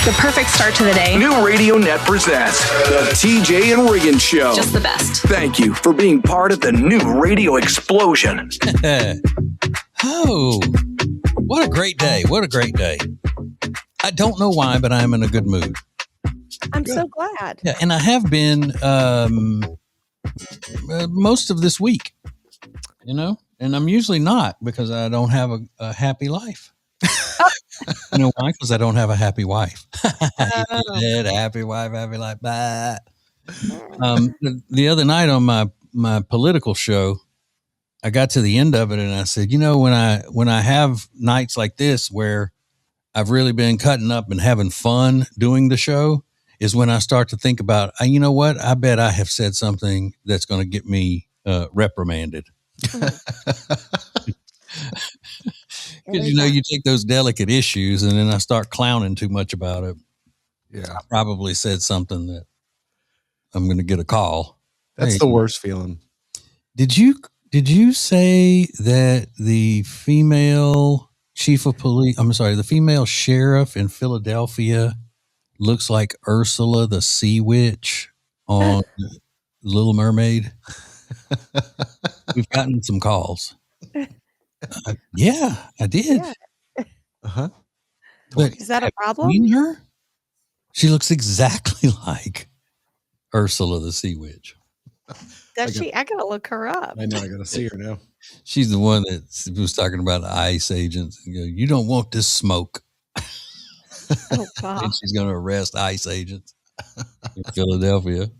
The perfect start to the day. New Radio Net presents the TJ and Riggins Show. Just the best. Thank you for being part of the new radio explosion. Oh, what a great day. What a great day. I don't know why, but I'm in a good mood. I'm so glad. Yeah, and I have been most of this week, and I'm usually not because I don't have a happy life. You know why? Because I don't have a happy wife. Happy wife, happy life. Bye. The other night on my political show, I got to the end of it and I said, when I have nights like this where I've really been cutting up and having fun doing the show is when I start to think about, you know what? I bet I have said something that's going to get me reprimanded. Because, you take those delicate issues and then I start clowning too much about it. Yeah. I probably said something that I'm going to get a call. That's the worst feeling. Did you say that the female the female sheriff in Philadelphia looks like Ursula the Sea Witch on Little Mermaid? We've gotten some calls. Yeah, I did. Yeah. Uh-huh. But is that a problem? Have you seen her? She looks exactly like Ursula the Sea Witch. Does she? I gotta look her up. I know. I gotta see her now. She's the one that was talking about ICE agents and go, "You don't want this smoke." Oh God! And she's going to arrest ICE agents in Philadelphia.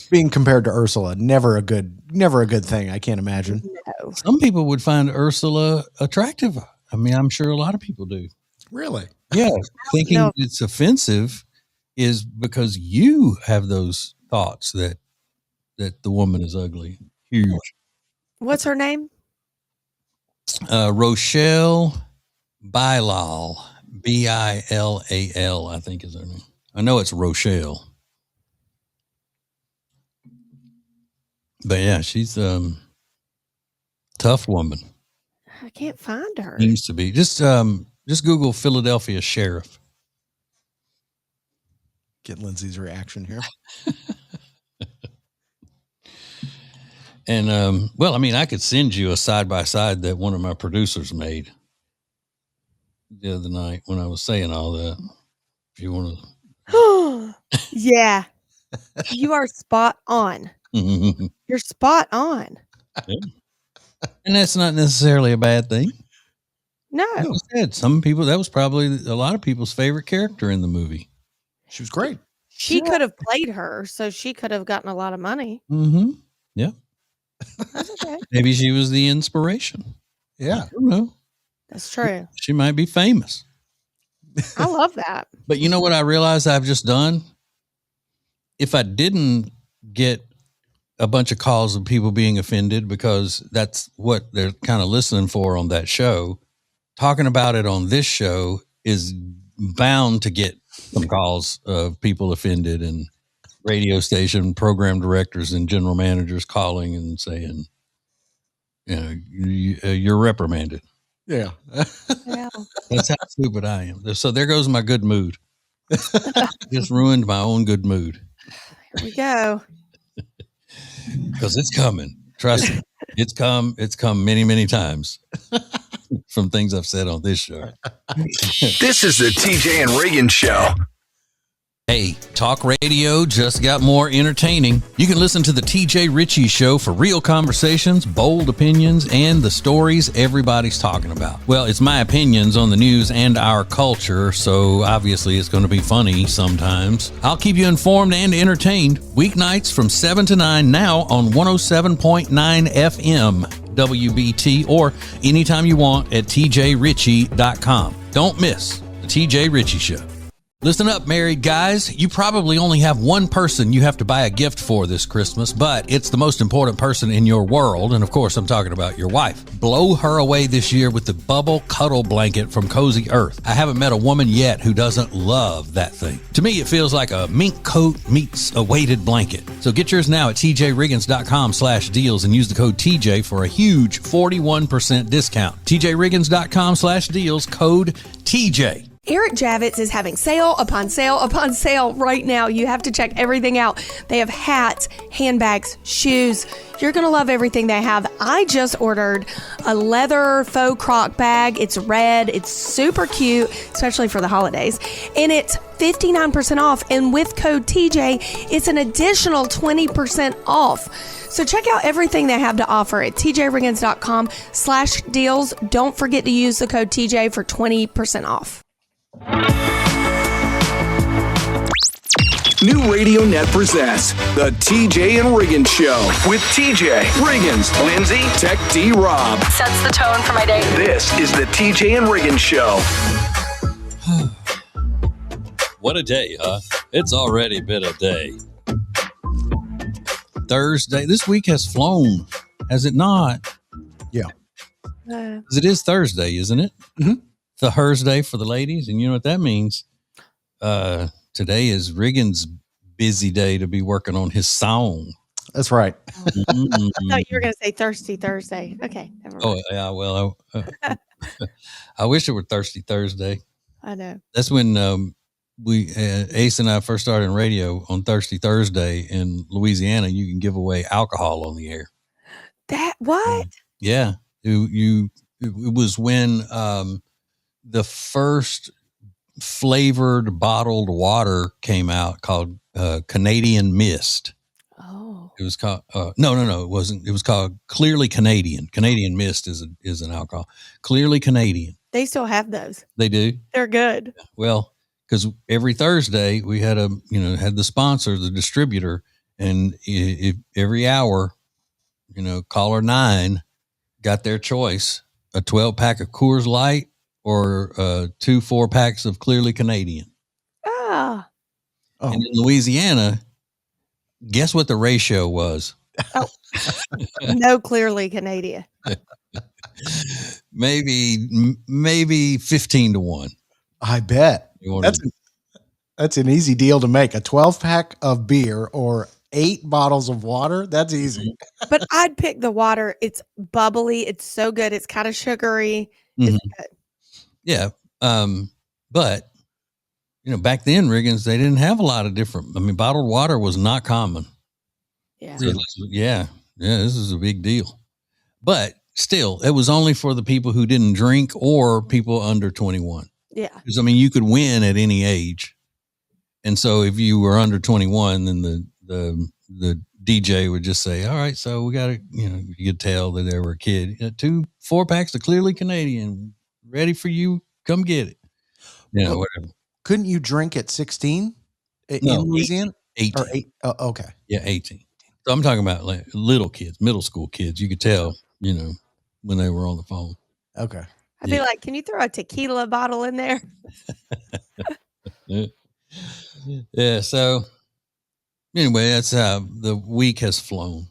Being compared to Ursula, never a good thing. I can't imagine. No. Some people would find Ursula attractive. I mean, I'm sure a lot of people do. Really? Yeah. Thinking it's offensive is because you have those thoughts that the woman is ugly. Huge. What's her name? Rochelle Bilal. Bilal, I think is her name. I know it's Rochelle. But yeah, she's tough woman. I can't find her. Seems to be. Just Google Philadelphia sheriff. Get Lindsay's reaction here. And I could send you a side by side that one of my producers made the other night when I was saying all that. If you want to. Yeah. You are spot on. You're spot on. Yeah. And that's not necessarily a bad thing. No. Like I said, some people, that was probably a lot of people's favorite character in the movie. She was great. She could have played her, so she could have gotten a lot of money. Mm-hmm. Yeah. That's okay. Maybe she was the inspiration. Yeah. I don't know. That's true. She might be famous. I love that. But you know what I realized I've just done? If I didn't get a bunch of calls of people being offended because that's what they're kind of listening for on that show, talking about it on this show is bound to get some calls of people offended and radio station program directors and general managers calling and saying, you're reprimanded. Yeah. Yeah. That's how stupid I am. So there goes my good mood. Just ruined my own good mood. Here we go. Because it's coming. Trust me. It's come many, many times from things I've said on this show. This is the TJ and Riggins Show. Hey, talk radio just got more entertaining. You can listen to the TJ Ritchie Show for real conversations, bold opinions, and the stories everybody's talking about. Well, it's my opinions on the news and our culture, so obviously it's going to be funny sometimes. I'll keep you informed and entertained. Weeknights from 7 to 9 now on 107.9 FM WBT or anytime you want at tjritchie.com. Don't miss the TJ Ritchie Show. Listen up, married guys. You probably only have one person you have to buy a gift for this Christmas, but it's the most important person in your world. And of course, I'm talking about your wife. Blow her away this year with the Bubble Cuddle Blanket from Cozy Earth. I haven't met a woman yet who doesn't love that thing. To me, it feels like a mink coat meets a weighted blanket. So get yours now at tjriggins.com/deals and use the code TJ for a huge 41% discount. tjriggins.com/deals, code TJ. Eric Javits is having sale upon sale upon sale right now. You have to check everything out. They have hats, handbags, shoes. You're going to love everything they have. I just ordered a leather faux croc bag. It's red. It's super cute, especially for the holidays. And it's 59% off. And with code TJ, it's an additional 20% off. So check out everything they have to offer at tjriggins.com/deals. Don't forget to use the code TJ for 20% off. New Radio Net presents the TJ and Riggins Show with TJ, Riggins, Lindsay, Tech D, Rob. Sets the tone for my day. This is the TJ and Riggins Show. What a day, huh? It's already been a day. Thursday. This week has flown, has it not? Yeah. 'Cause it is Thursday, isn't it? Mm-hmm. The Thursday for the ladies. And you know what that means? Today is Riggins' busy day to be working on his song. That's right. I thought you were going to say Thirsty Thursday. Okay. Never mind. Oh, yeah. Well, I wish it were Thirsty Thursday. I know. That's when Ace and I first started in radio on Thirsty Thursday in Louisiana. You can give away alcohol on the air. What? Yeah. It was when the first flavored bottled water came out called Canadian Mist. Oh. It was called no, it wasn't. It was called Clearly Canadian. Canadian Mist is an alcohol. Clearly Canadian. They still have those. They do. They're good. Well, because every Thursday we had had the sponsor, the distributor, and every hour, caller 9 got their choice: a 12-pack of Coors Light or 2 4-packs of Clearly Canadian. Ah. Oh. And in Louisiana, guess what the ratio was? Oh. No, Clearly Canadian. maybe 15-1. I bet. That's an easy deal to make. A 12-pack of beer or 8 bottles of water. That's easy. But I'd pick the water. It's bubbly. It's so good. It's kind of sugary. It's good. Yeah. But, back then, Riggins, they didn't have a lot of different. Bottled water was not common. Yeah. Yeah. This is a big deal. But still, it was only for the people who didn't drink or people under 21. Yeah. Because, you could win at any age. And so if you were under 21, then the DJ would just say, all right, so we got to, you could tell that they were a kid. 2 4-packs of Clearly Canadian, ready for you. Come get it. Whatever. Couldn't you drink at 16 in Louisiana? 18. Or 8? Oh, okay. Yeah, 18. So I'm talking about like little kids, middle school kids. You could tell, when they were on the phone. Okay. I'd be like, can you throw a tequila bottle in there? Yeah. So anyway, that's how the week has flown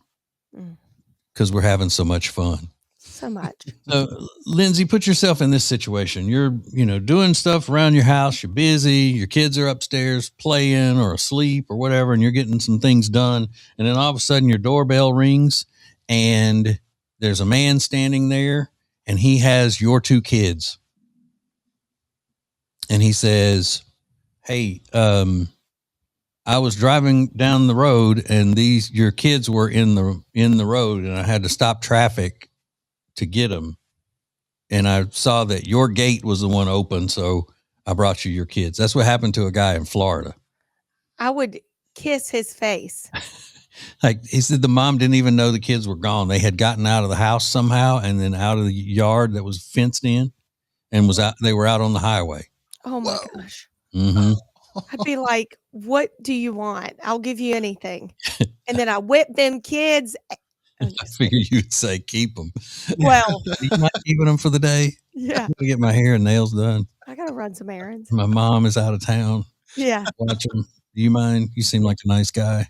because we're having so much fun. So much. So, Lindsay, put yourself in this situation. You're, doing stuff around your house. You're busy. Your kids are upstairs playing or asleep or whatever, and you're getting some things done. And then all of a sudden your doorbell rings and there's a man standing there and he has your 2 kids. And he says, hey, I was driving down the road and your kids were in the road and I had to stop traffic to get them. And I saw that your gate was the one open. So I brought you your kids. That's what happened to a guy in Florida. I would kiss his face. Like he said, the mom didn't even know the kids were gone. They had gotten out of the house somehow and then out of the yard that was fenced in and they were out on the highway. Oh my gosh. Mm-hmm. I'd be like, what do you want? I'll give you anything. And then I whip them kids. I figured you'd say keep them. Well, You mind keeping them for the day? yeah. I'm gonna get my hair and nails done. I got to run some errands. My mom is out of town. Yeah. Watch them. Do you mind? You seem like a nice guy.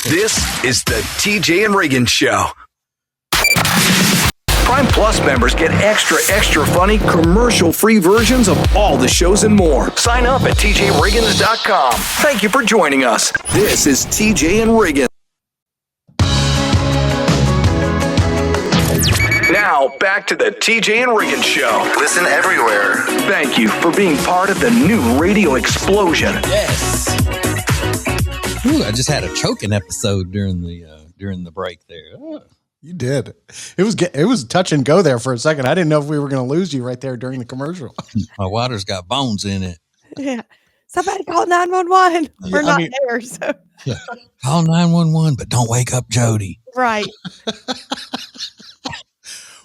This is the TJ and Riggins Show. Prime Plus members get extra funny, commercial-free versions of all the shows and more. Sign up at tjriggins.com. Thank you for joining us. This is TJ and Riggins. Now, back to the TJ and Riggins Show. Listen everywhere. Thank you for being part of the new radio explosion. Yes. Ooh, I just had a choking episode during the break there. Oh. You did. It was touch and go there for a second. I didn't know if we were going to lose you right there during the commercial. My water's got bones in it. Yeah. Somebody call 911. We're not there. So. Yeah. Call 911, but don't wake up Jody. Right.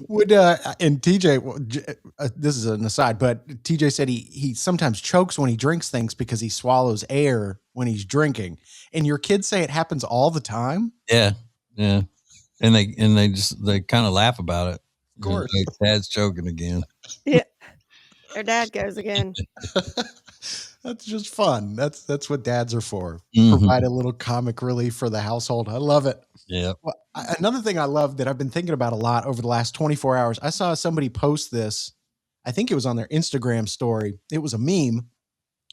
And TJ, this is an aside, but TJ said he sometimes chokes when he drinks things because he swallows air when he's drinking. And your kids say it happens all the time? Yeah. Yeah. And they kind of laugh about it. Of course. Dad's choking again. Yeah. Their dad goes again. That's just fun. That's what dads are for. Mm-hmm. Provide a little comic relief for the household. I love it. Yeah. Well, another thing I love that I've been thinking about a lot over the last 24 hours, I saw somebody post this. I think it was on their Instagram story. It was a meme,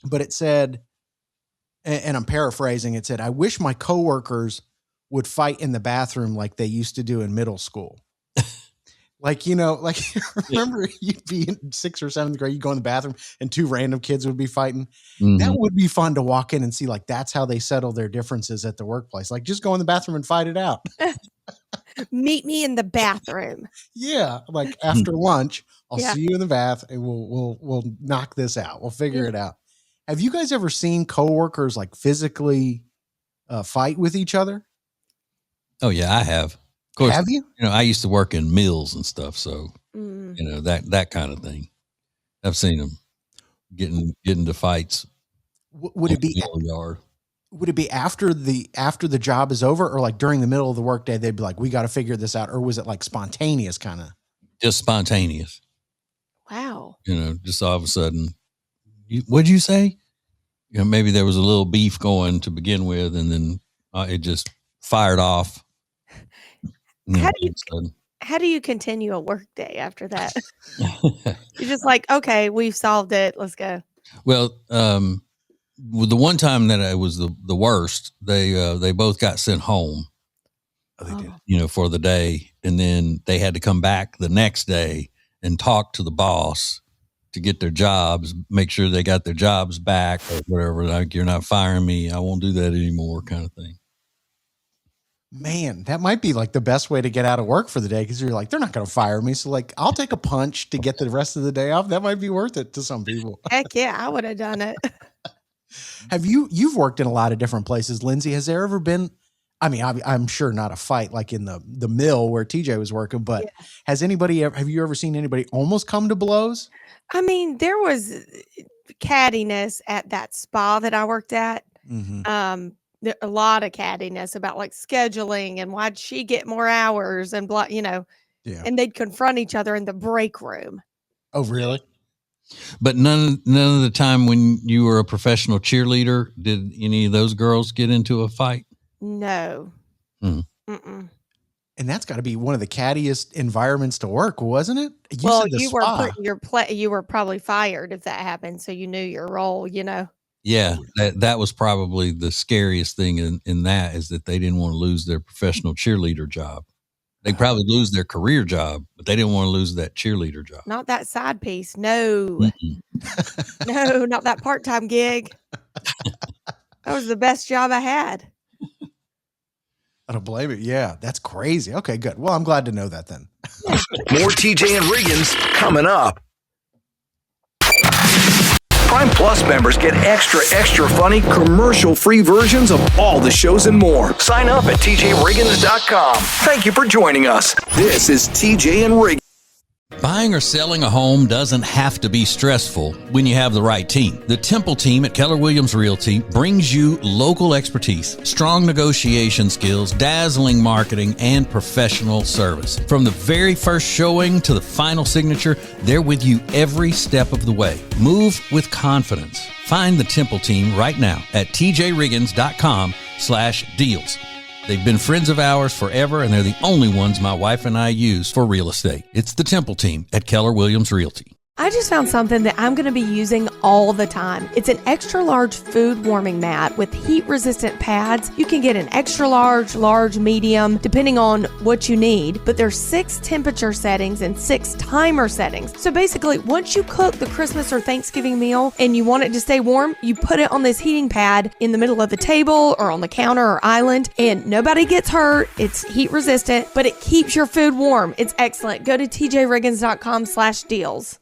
but it said, and I'm paraphrasing, it said, "I wish my coworkers would fight in the bathroom like they used to do in middle school." Like, remember you'd be in 6th or 7th grade, you go in the bathroom and 2 random kids would be fighting. Mm-hmm. That would be fun to walk in and see, like, that's how they settle their differences at the workplace. Like, just go in the bathroom and fight it out. Meet me in the bathroom. Yeah. Like after lunch, I'll see you in the bath and we'll knock this out. We'll figure it out. Have you guys ever seen coworkers like physically fight with each other? Oh yeah, I have. Of course, have you? I used to work in mills and stuff, so that kind of thing. I've seen them getting into fights. Would it be yard? Would it be after the job is over, or like during the middle of the workday? They'd be like, "We got to figure this out," or was it like spontaneous kind of? Just spontaneous. Wow. Just all of a sudden, what'd you say? Maybe there was a little beef going to begin with, and then it just fired off. How do you continue a work day after that? You're just like, okay, we've solved it. Let's go. Well, the one time that it was the worst, they both got sent home. Oh, they did. For the day, and then they had to come back the next day and talk to the boss to get their jobs, make sure they got their jobs back or whatever. Like, you're not firing me, I won't do that anymore, kind of thing. Man, that might be like the best way to get out of work for the day, because you're like, they're not going to fire me. So like, I'll take a punch to get the rest of the day off. That might be worth it to some people. Heck yeah, I would have done it. You've worked in a lot of different places, Lindsay. Has there ever been, I mean, I'm sure not a fight like in the mill where TJ was working, but have you ever seen anybody almost come to blows? I mean, there was cattiness at that spa that I worked at. Mm-hmm. A lot of cattiness about like scheduling and why'd she get more hours and blah, and they'd confront each other in the break room. Oh, really? But none of the time when you were a professional cheerleader, did any of those girls get into a fight? No. And that's got to be one of the cattiest environments to work, wasn't it? You were probably fired if that happened, so you knew your role, Yeah, that was probably the scariest thing in that, is that they didn't want to lose their professional cheerleader job. They probably lose their career job, but they didn't want to lose that cheerleader job. Not that side piece. No. No, not that part-time gig. That was the best job I had. I don't blame it. Yeah, that's crazy. Okay, good. Well, I'm glad to know that then. More TJ and Riggins coming up. Prime Plus members get extra funny, commercial-free versions of all the shows and more. Sign up at TJRiggins.com. Thank you for joining us. This is TJ and Riggins. Buying or selling a home doesn't have to be stressful when you have the right team. The Temple team at Keller Williams Realty brings you local expertise, strong negotiation skills, dazzling marketing, and professional service. From the very first showing to the final signature, they're with you every step of the way. Move with confidence. Find the Temple team right now at tjriggins.com/deals. They've been friends of ours forever, and they're the only ones my wife and I use for real estate. It's the Temple team at Keller Williams Realty. I just found something that I'm going to be using all the time. It's an extra large food warming mat with heat resistant pads. You can get an extra large, large, medium, depending on what you need, but there's 6 temperature settings and 6 timer settings. So basically, once you cook the Christmas or Thanksgiving meal and you want it to stay warm, you put it on this heating pad in the middle of the table or on the counter or island, and nobody gets hurt. It's heat resistant, but it keeps your food warm. It's excellent. Go to tjriggins.com/deals.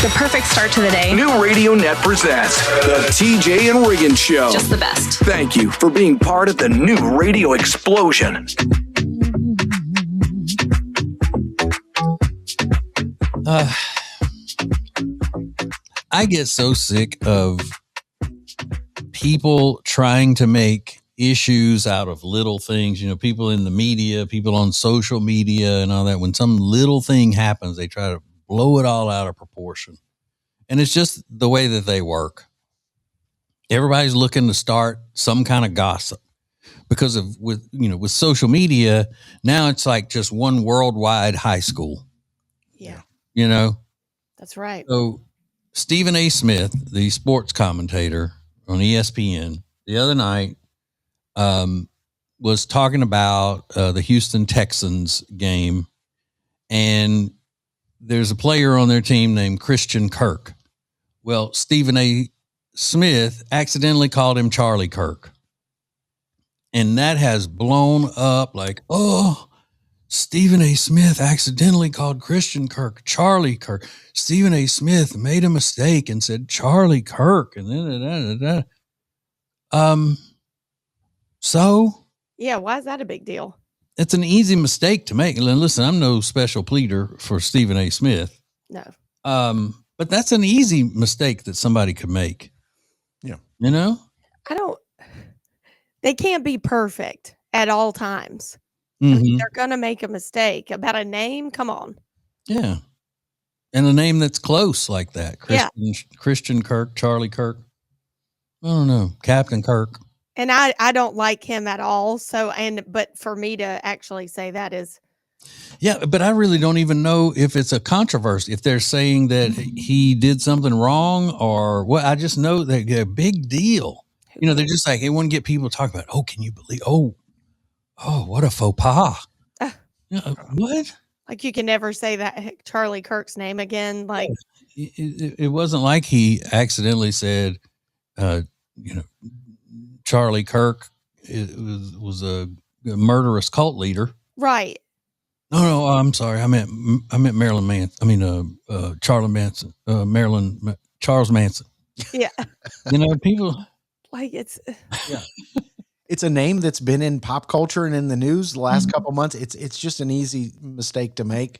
The perfect start to the day. New Radio Net presents the TJ and Riggins Show. Just the best. Thank you for being part of the new radio explosion. I get so sick of people trying to make issues out of little things. You know, people in the media, people on social media and all that. When some little thing happens, they try to blow it all out of proportion. And it's just the way that they work. Everybody's looking to start some kind of gossip because of with social media. Now it's like just one worldwide high school. Yeah. You know? That's right. So Stephen A. Smith, the sports commentator on ESPN the other night, was talking about the Houston Texans game, and there's a player on their team named Christian Kirk. Well, Stephen A. Smith accidentally called him Charlie Kirk, and that has blown up like, oh, Stephen A. Smith accidentally called Christian Kirk Charlie Kirk. Stephen A. Smith made a mistake and said Charlie Kirk, and then So, yeah, why is that a big deal? It's an easy mistake to make. And listen, I'm no special pleader for Stephen A. Smith. No. But that's an easy mistake that somebody could make. Yeah. You know? They can't be perfect at all times. Mm-hmm. I mean, they're going to make a mistake about a name. Come on. Yeah. And a name that's close like that. Christian Kirk, Charlie Kirk. I don't know. Captain Kirk. And I don't like him at all. But for me to actually say that is. Yeah, but I really don't even know if it's a controversy, if they're saying that he did something wrong or what. I just know that a big deal. You know, they're just like, they want to get people talking about, oh, can you believe, oh, what a faux pas. What? Like you can never say that Charlie Kirk's name again. Like it wasn't like he accidentally said, Charlie Kirk was a murderous cult leader. Right. No, I'm sorry. I meant Marilyn Manson. Charles Manson. Yeah. People like it's. Yeah. It's a name that's been in pop culture and in the news the last couple months. It's just an easy mistake to make.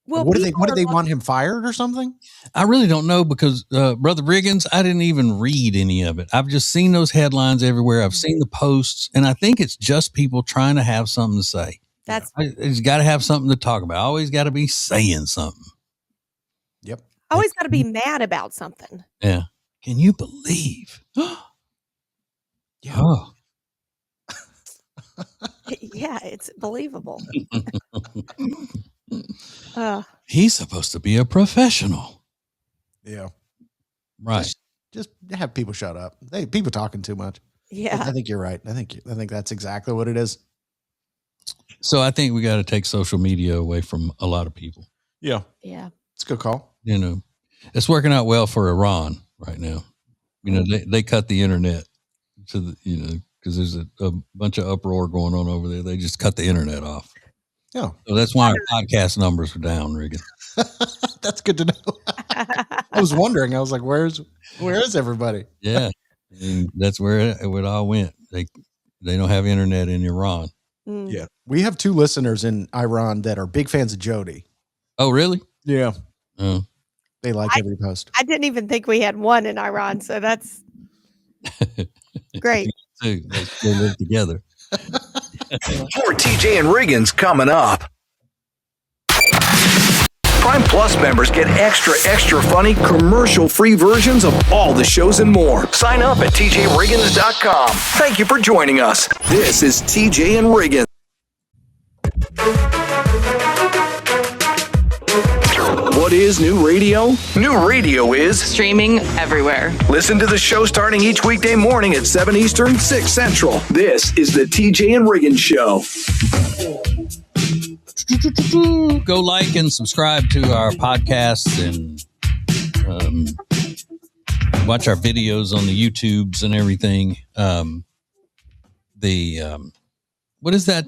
Well, what do they want him fired or something? I really don't know because Brother Riggins, I didn't even read any of it. I've just seen those headlines everywhere. I've seen the posts, and I think it's just people trying to have something to say. It's got to have something to talk about. Always got to be saying something. Yep. Always got to be mad about something. Yeah. Can you believe? Yeah. Oh. Yeah, it's believable. He's supposed to be a professional. Yeah. Right. Just have people shut up. People talking too much. Yeah. I think you're right. I think that's exactly what it is. So I think we got to take social media away from a lot of people. Yeah. Yeah. It's a good call. It's working out well for Iran right now. They cut the internet to the, because there's a bunch of uproar going on over there. They just cut the internet off. Yeah. So that's why our podcast numbers are down, Riggin. That's good to know. I was wondering. I was like, where is everybody? Yeah. And that's where it all went. They don't have internet in Iran. Mm. Yeah. We have 2 listeners in Iran that are big fans of Jody. Oh, really? Yeah. Oh. They like every post. I didn't even think we had one in Iran, so that's great. They live together. More TJ and Riggins coming up. Prime Plus members get extra funny, commercial-free versions of all the shows and more. Sign up at tjriggins.com. Thank you for joining us. This is TJ and Riggins. What is new radio? New radio is Streaming everywhere. listen to the show starting each weekday morning at 7 Eastern, 6 Central. This is the TJ and Riggins Show. Go like and subscribe to our podcasts and watch our videos on the YouTubes and everything. What is that?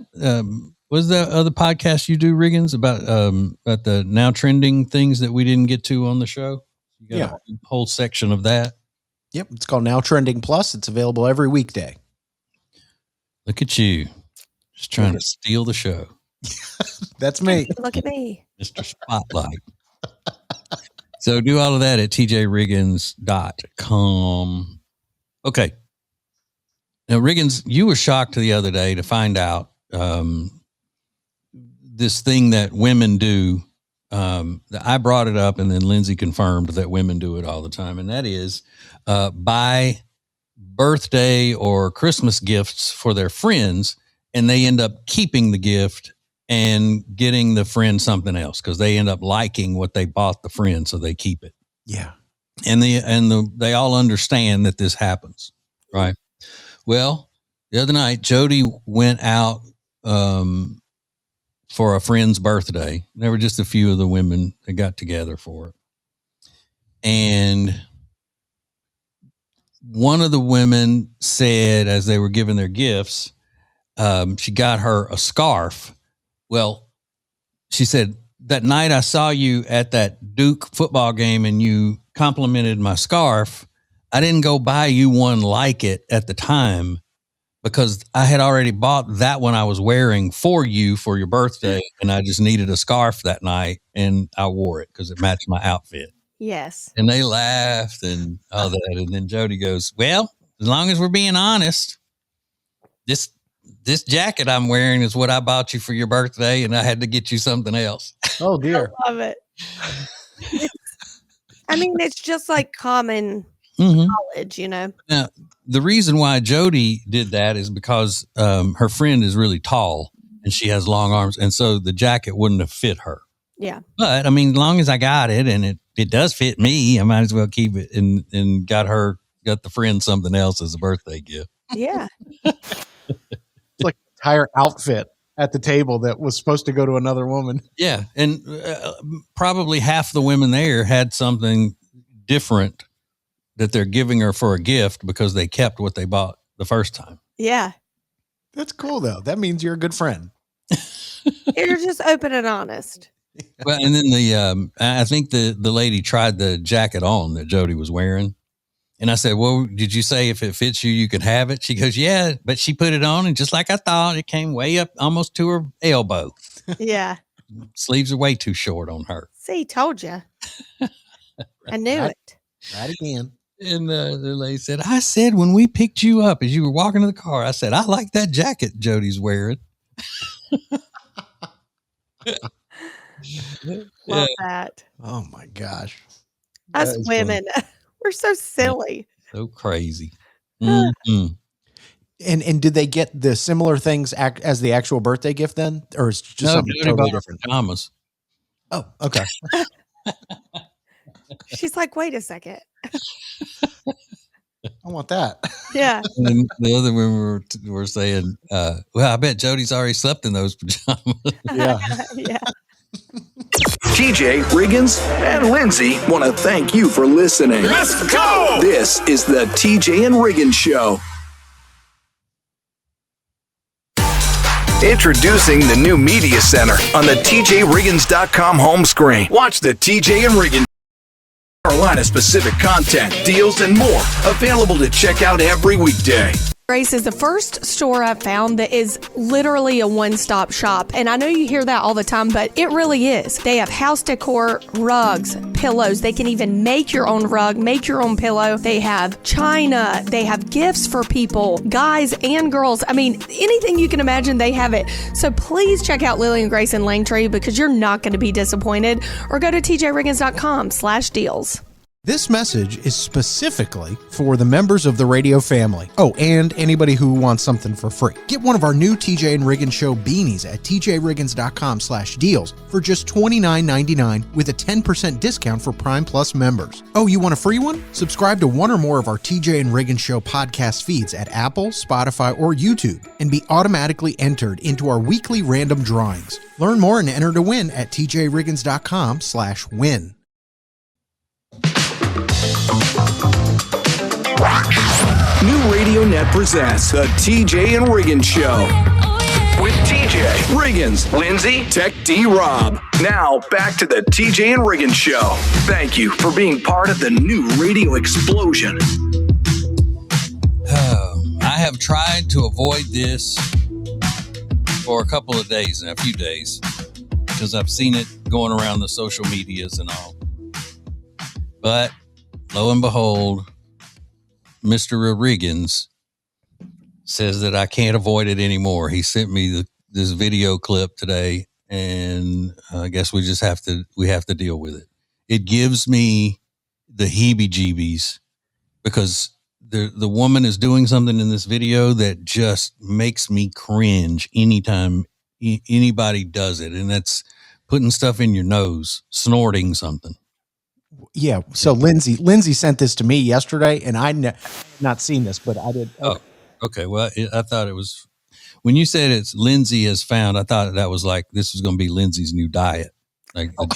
What is that other podcast you do, Riggins, about the now trending things that we didn't get to on the show? You got a whole section of that. Yep. It's called Now Trending Plus. It's available every weekday. Look at you. Just trying to steal the show. That's me. Look at me. Mr. Spotlight. So do all of that at tjriggins.com. Okay. Now, Riggins, you were shocked the other day to find out this thing that women do. I brought it up and then Lindsay confirmed that women do it all the time. And that is buy birthday or Christmas gifts for their friends, and they end up keeping the gift and getting the friend something else because they end up liking what they bought the friend, so they keep it. Yeah. And they all understand that this happens, right? Well, the other night, Jody went out for a friend's birthday. There were just a few of the women that got together for it. And one of the women said, as they were giving their gifts, she got her a scarf. Well, she said, that night I saw you at that Duke football game and you complimented my scarf. I didn't go buy you one like it at the time because I had already bought that one I was wearing for you for your birthday. And I just needed a scarf that night and I wore it because it matched my outfit. Yes. And they laughed and all that. And then Jody goes, well, as long as we're being honest, this jacket I'm wearing is what I bought you for your birthday, and I had to get you something else. Oh, dear. I love it. It's just like common knowledge, you know. Now, the reason why Jody did that is because her friend is really tall and she has long arms, and so the jacket wouldn't have fit her. Yeah. But, as long as I got it and it does fit me, I might as well keep it and got the friend something else as a birthday gift. Yeah. It's like an entire outfit at the table that was supposed to go to another woman. Yeah. And probably half the women there had something different that they're giving her for a gift because they kept what they bought the first time. Yeah. That's cool, though. That means you're a good friend. You're just open and honest. Well, and then I think the lady tried the jacket on that Jody was wearing. And I said, well, did you say if it fits you, you could have it? She goes, yeah, but she put it on and just like I thought, it came way up almost to her elbow. Yeah. Sleeves are way too short on her. See, told you. I knew it. Right again. And the lady said, I said when we picked you up as you were walking to the car, I said, I like that jacket Jody's wearing. Love that. Oh, my gosh. Us women, we're so silly. So crazy. Mm-hmm. And did they get the similar things as the actual birthday gift then? Or is it just something totally different? Pajamas. Oh, okay. She's like, wait a second. I want that. Yeah. And then the other women were saying, well, I bet Jody's already slept in those pajamas. Yeah. Yeah. TJ, Riggins, and Lindsay want to thank you for listening. Let's go! This is the TJ and Riggins Show. Introducing the new Media Center on the TJRiggins.com home screen. Watch the TJ and Riggins Carolina-specific content, deals, and more available to check out every weekday. Grace is the first store I've found that is literally a one-stop shop. And I know you hear that all the time, but it really is. They have house decor, rugs, pillows. They can even make your own rug, make your own pillow. They have china. They have gifts for people, guys and girls. Anything you can imagine, they have it. So please check out Lily and Grace in Langtree because you're not going to be disappointed. Or go to tjriggins.com/deals. This message is specifically for the members of the radio family. Oh, and anybody who wants something for free. Get one of our new TJ and Riggins Show beanies at tjriggins.com/deals for just $29.99 with a 10% discount for Prime Plus members. Oh, you want a free one? Subscribe to one or more of our TJ and Riggins Show podcast feeds at Apple, Spotify, or YouTube and be automatically entered into our weekly random drawings. Learn more and enter to win at tjriggins.com/win. New Radio Net presents the TJ and Riggins Show. With TJ, Riggins, Lindsay, Tech D Rob. Now, back to the TJ and Riggins Show. Thank you for being part of the new radio explosion. I have tried to avoid this for a couple of days, and a few days, because I've seen it going around the social medias and all. But lo and behold, Mr. Riggins says that I can't avoid it anymore. He sent me this video clip today, and I guess we have to deal with it. It gives me the heebie-jeebies because the woman is doing something in this video that just makes me cringe anytime anybody does it, and that's putting stuff in your nose, snorting something. Yeah. So Lindsay sent this to me yesterday, and I not seen this, but I did. Oh, okay. Well, I thought it was when you said it's Lindsay has found. I thought that was like this was going to be Lindsay's new diet. Like, but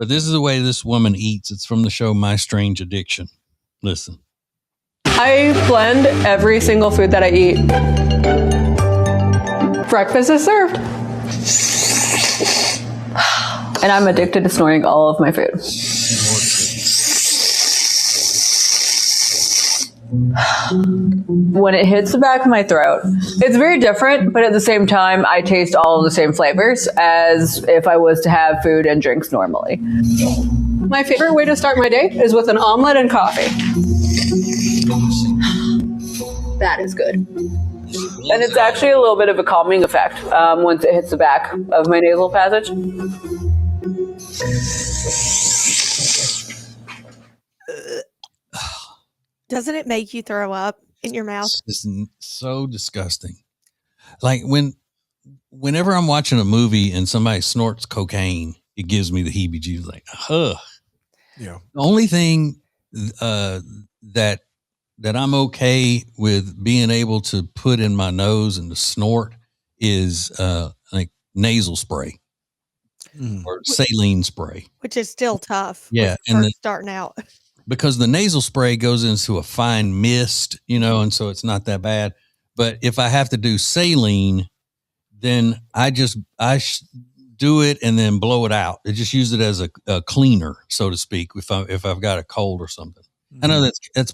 this is the way this woman eats. It's from the show My Strange Addiction. Listen. I blend every single food that I eat. Breakfast is served. And I'm addicted to snoring all of my food. When it hits the back of my throat, it's very different, but at the same time, I taste all of the same flavors as if I was to have food and drinks normally. My favorite way to start my day is with an omelet and coffee. That is good. And it's actually a little bit of a calming effect once it hits the back of my nasal passage. Doesn't it make you throw up in your mouth? It's so disgusting. Like whenever I'm watching a movie and somebody snorts cocaine, it gives me the heebie-jeebies. Like, ugh. Yeah. The only thing that I'm okay with being able to put in my nose and to snort is like nasal spray or saline spray, Which is still tough. Yeah, and starting out. Because the nasal spray goes into a fine mist, and so it's not that bad. But if I have to do saline, then I do it and then blow it out. I just use it as a cleaner, so to speak, if I've got a cold or something. I know that's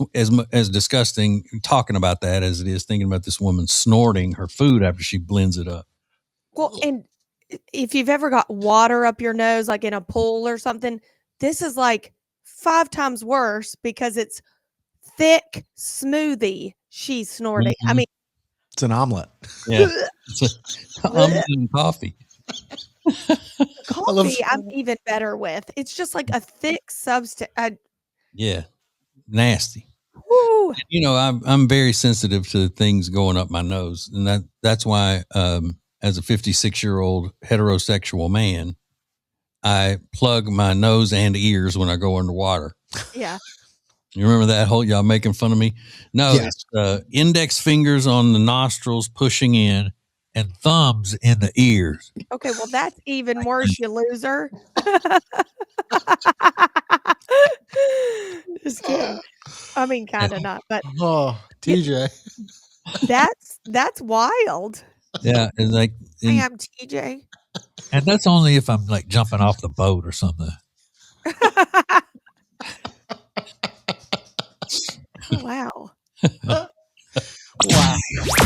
as disgusting talking about that as it is thinking about this woman snorting her food after she blends it up. Well, and if you've ever got water up your nose, like in a pool or something, this is like 5 times worse because it's thick smoothie she's snorting. Mm-hmm. I mean, It's an omelet. Yeah, it's omelet and coffee. Coffee I'm even better with. It's just like a thick substance. Yeah, nasty. Woo. I'm very sensitive to things going up my nose, and that's why as a 56-year-old heterosexual man, I plug my nose and ears when I go underwater. Yeah. You remember that whole, y'all making fun of me? No, Yes. It's index fingers on the nostrils pushing in and thumbs in the ears. Okay, well, that's even worse, you loser. Just kidding. I mean, kind of not, but Oh, TJ. that's wild. Yeah, and like, I am TJ. And that's only if I'm like jumping off the boat or something. Wow. Wow.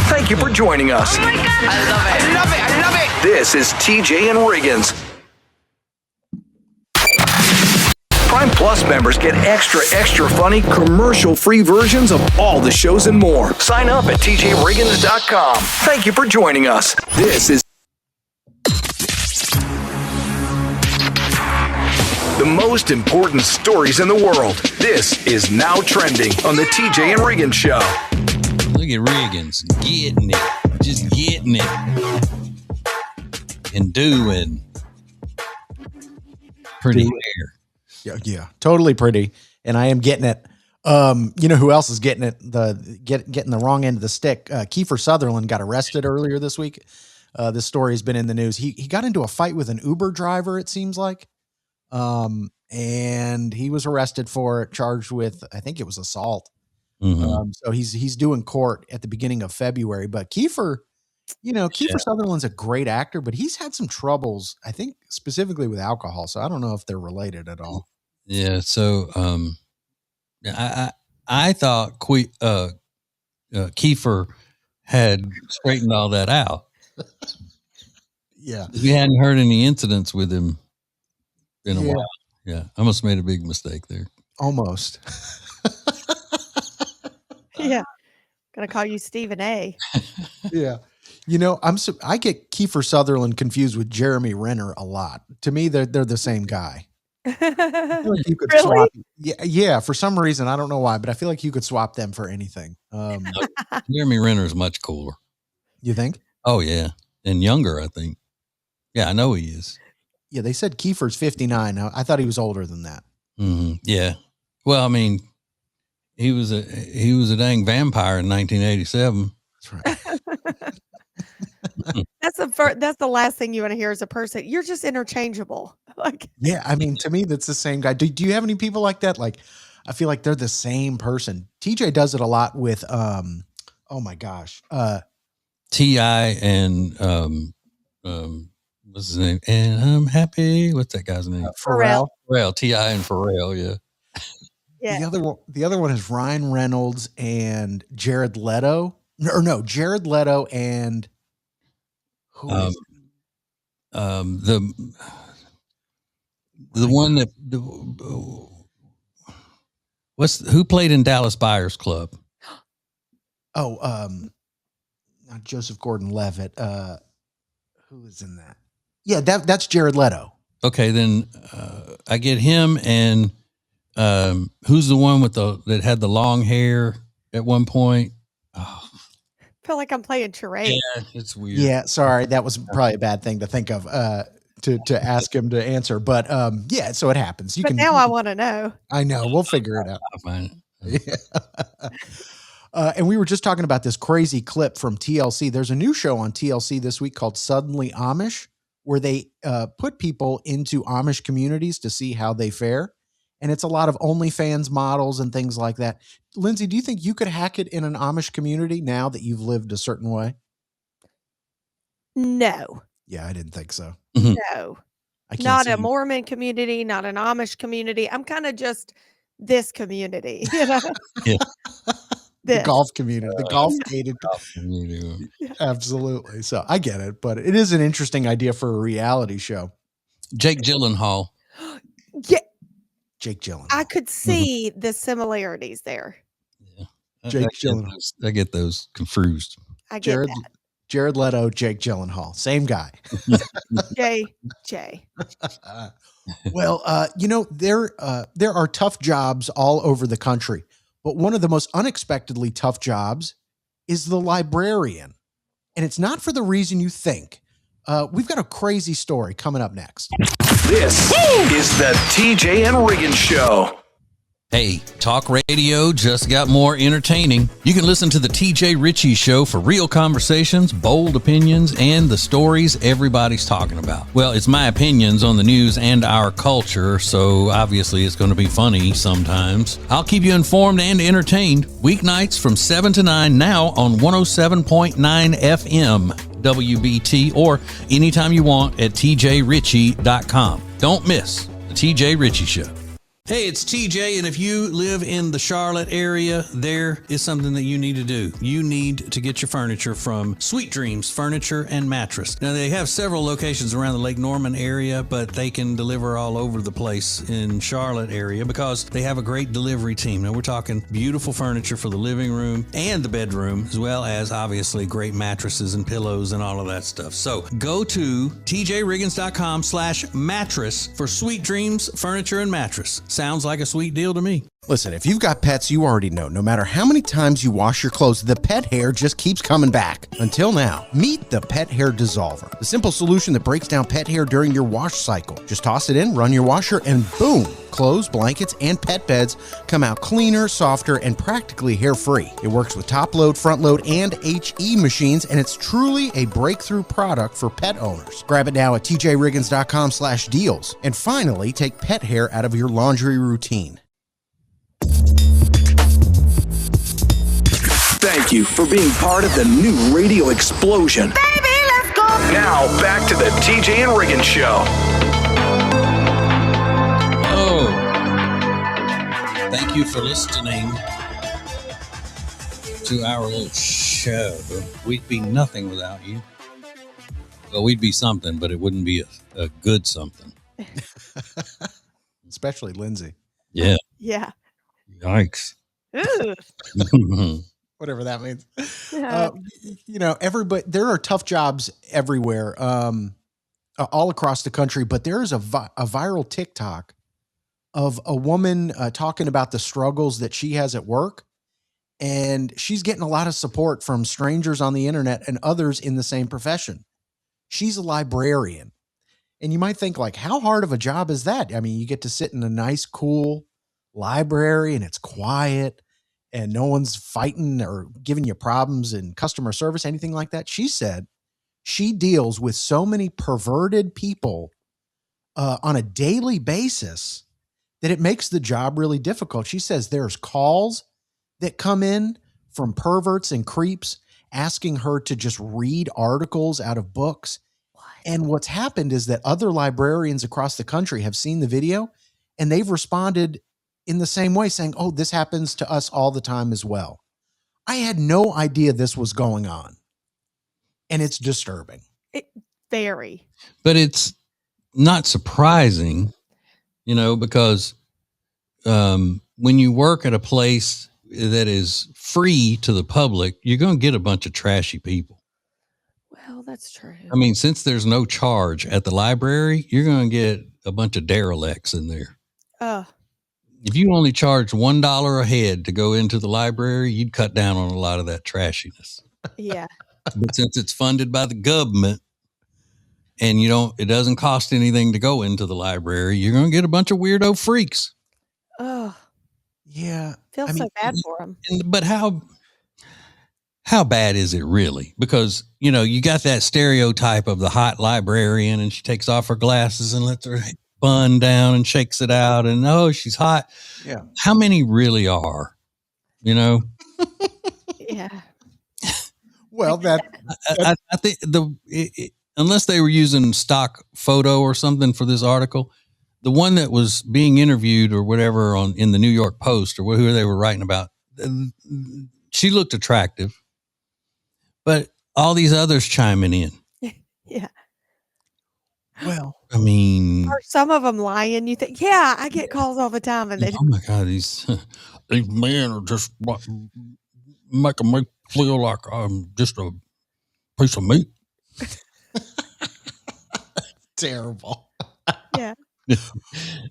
Thank you for joining us. Oh my God. I love it. This is TJ and Riggins. Prime Plus members get extra funny commercial-free versions of all the shows and more. Sign up at tjriggins.com. Thank you for joining us. This is the most most important stories in the world. This is Now Trending on the TJ and Riggins Show. Look at Riggins getting it. Just getting it. And doing. Pretty hair. Yeah, totally pretty. And I am getting it. You know who else is getting it? Getting the wrong end of the stick. Kiefer Sutherland got arrested earlier this week. This story has been in the news. He got into a fight with an Uber driver, it seems like. And he was arrested for it, charged with, I think it was assault. Mm-hmm. So he's doing court at the beginning of February. But Kiefer Sutherland's a great actor, but he's had some troubles, I think, specifically with alcohol. So I don't know if they're related at all. Yeah. So, I thought Kiefer had straightened all that out. Yeah. We hadn't heard any incidents with him in a while. Yeah. I must have made a big mistake there. Almost. Yeah. Gonna call you Stephen A. Yeah. You know, I get Kiefer Sutherland confused with Jeremy Renner a lot. To me, they're the same guy. I feel like you could swap. Yeah. For some reason, I don't know why, but I feel like you could swap them for anything. Jeremy Renner is much cooler. You think? Oh yeah, and younger, I think. Yeah, I know he is. Yeah, they said Kiefer's 59. I thought he was older than that. Mm-hmm. Yeah. Well, I mean, he was a dang vampire in 1987. That's right. That's the last thing you want to hear as a person. You're just interchangeable. Like, yeah, I mean, to me, that's the same guy. Do you have any people like that? Like, I feel like they're the same person. TJ does it a lot with, oh my gosh, T.I. and what's his name? And I'm happy. What's that guy's name? Pharrell. T.I. and Pharrell. Yeah. yeah. The other one is Ryan Reynolds and Jared Leto. No, Jared Leto and who is the one that who played in Dallas Buyers Club? not Joseph Gordon-Levitt. Who is in that? Yeah, that's Jared Leto. Okay, then I get him and who's the one that had the long hair at one point? Oh. I feel like I'm playing charade. Yeah, it's weird. Yeah, sorry, that was probably a bad thing to think of. To ask him to answer, but yeah, so it happens. I want to know. I know, we'll figure it out. I'll find it. Yeah. And we were just talking about this crazy clip from TLC. There's a new show on TLC this week called Suddenly Amish, where they put people into Amish communities to see how they fare. And it's a lot of OnlyFans models and things like that. Lindsay, do you think you could hack it in an Amish community now that you've lived a certain way? No. Yeah, I didn't think so. No. Not a Mormon community, not an Amish community. I'm kind of just this community, you know? Yeah. The golf community, the golf gated community. Absolutely. So I get it, but it is an interesting idea for a reality show. Jake Gyllenhaal. Yeah. Jake Gyllenhaal. I could see the similarities there. Yeah. Jake Gyllenhaal. I get those confused. I get that. Jared Leto, Jake Gyllenhaal, same guy. Jay. Well, you know, there are tough jobs all over the country, but one of the most unexpectedly tough jobs is the librarian. And it's not for the reason you think. We've got a crazy story coming up next. This is the TJ and Riggins Show. Hey, talk radio just got more entertaining. You can listen to the TJ Riggins Show for real conversations, bold opinions, and the stories everybody's talking about. Well, it's my opinions on the news and our culture, so obviously it's going to be funny sometimes. I'll keep you informed and entertained. Weeknights from 7 to 9 now on 107.9 FM WBT or anytime you want at tjritchie.com. Don't miss the TJ Riggins Show. Hey, it's TJ, and if you live in the Charlotte area, there is something that you need to do. You need to get your furniture from Sweet Dreams Furniture and Mattress. Now, they have several locations around the Lake Norman area, but they can deliver all over the place in Charlotte area because they have a great delivery team. Now, we're talking beautiful furniture for the living room and the bedroom, as well as obviously great mattresses and pillows and all of that stuff. So go to tjriggins.com/mattress for Sweet Dreams Furniture and Mattress. Sounds like a sweet deal to me. Listen, if you've got pets, you already know, no matter how many times you wash your clothes, the pet hair just keeps coming back. Until now, meet the Pet Hair Dissolver, the simple solution that breaks down pet hair during your wash cycle. Just toss it in, run your washer, and boom! Clothes, blankets, and pet beds come out cleaner, softer, and practically hair-free. It works with top load, front load, and HE machines, and it's truly a breakthrough product for pet owners. Grab it now at tjriggins.com/deals. And finally, take pet hair out of your laundry routine. Thank you for being part of the new radio explosion. Baby, let's go. Now, back to the TJ and Riggins Show. Oh, thank you for listening to our little show. We'd be nothing without you. Well, we'd be something, but it wouldn't be a good something. Especially Lindsay. Yeah. Yeah. Yikes. Whatever that means. Everybody, there are tough jobs everywhere, all across the country, but there is a viral TikTok of a woman talking about the struggles that she has at work. And she's getting a lot of support from strangers on the internet and others in the same profession. She's a librarian. And you might think, like, how hard of a job is that? I mean, you get to sit in a nice, cool library and it's quiet and no one's fighting or giving you problems in customer service, anything like that. She said she deals with so many perverted people on a daily basis that it makes the job really difficult. She says there's calls that come in from perverts and creeps asking her to just read articles out of books. And what's happened is that other librarians across the country have seen the video and they've responded in the same way, saying, oh, this happens to us all the time as well. I had no idea this was going on. And it's disturbing. Very. But it's not surprising, because when you work at a place that is free to the public, you're going to get a bunch of trashy people. Well, that's true. I mean, since there's no charge at the library, you're going to get a bunch of derelicts in there. If you only charge $1 a head to go into the library, you'd cut down on a lot of that trashiness. Yeah. But since it's funded by the government and it doesn't cost anything to go into the library, you're going to get a bunch of weirdo freaks. Oh, yeah. Feel so bad for them. But how bad is it really? Because, you got that stereotype of the hot librarian and she takes off her glasses and lets her bun down and shakes it out and, oh, she's hot. Yeah. How many really are, Yeah. Well, I think unless they were using stock photo or something for this article, the one that was being interviewed or whatever in the New York Post or who they were writing about, she looked attractive, but all these others chiming in. Yeah. Well, I mean, Are some of them lying? You think, yeah, I get calls all the time. And oh my God, these men are just making me feel like I'm just a piece of meat. terrible. Yeah.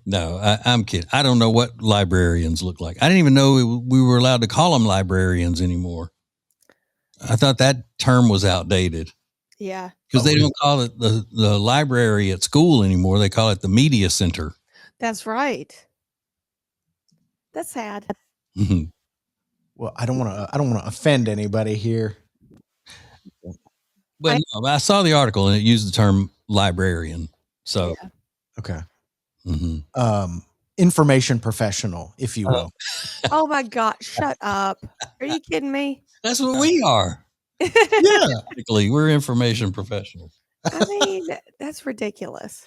No, I'm kidding. I don't know what librarians look like. I didn't even know we were allowed to call them librarians anymore. I thought that term was outdated. Yeah. Because they don't call it the library at school anymore. They call it the media center. That's right. That's sad. Well, I don't want to offend anybody here. But no, I saw the article and it used the term librarian. So, Yeah. Okay. mhm. Information professional, if you will. Oh my God. Shut up. Are you kidding me? That's what we are. Yeah. Technically, we're information professionals. I mean, that's ridiculous.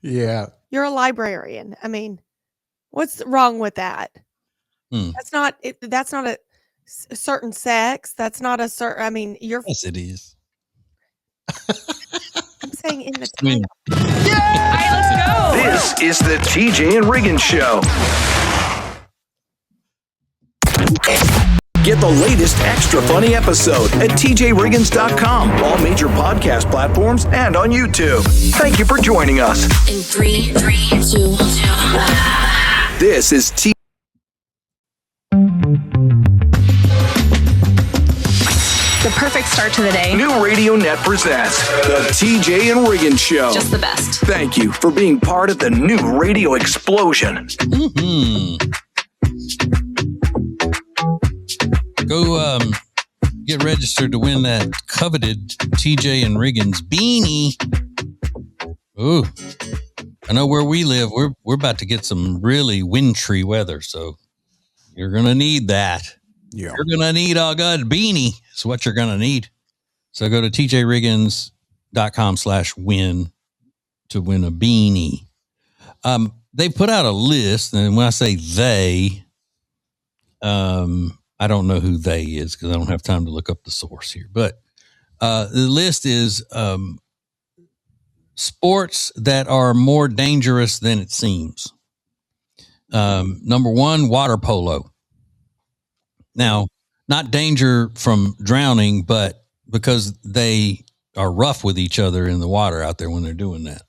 Yeah. You're a librarian. I mean, What's wrong with that? Hmm. That's not a certain sex. That's not a certain. I mean, you're. Yes, it is. I'm saying in the I mean, title. All right, let's go. This is the TJ and Riggins Show. Get the latest extra funny episode at tjriggins.com, all major podcast platforms, and on YouTube. Thank you for joining us. In 3, 2, 1. This is The perfect start to the day. New Radio Net presents the TJ and Riggins Show. Just the best. Thank you for being part of the new radio explosion. Go get registered to win that coveted TJ and Riggins beanie. Ooh, I know where we live. We're about to get some really wintry weather, so you're gonna need that. Yeah. You're gonna need a good beanie. It's what you're gonna need. So go to tjriggins.com/win to win a beanie. They put out a list, and when I say they, I don't know who they is because I don't have time to look up the source here. But the list is sports that are more dangerous than it seems. Number 1, water polo. Now, not danger from drowning, but because they are rough with each other in the water out there when they're doing that.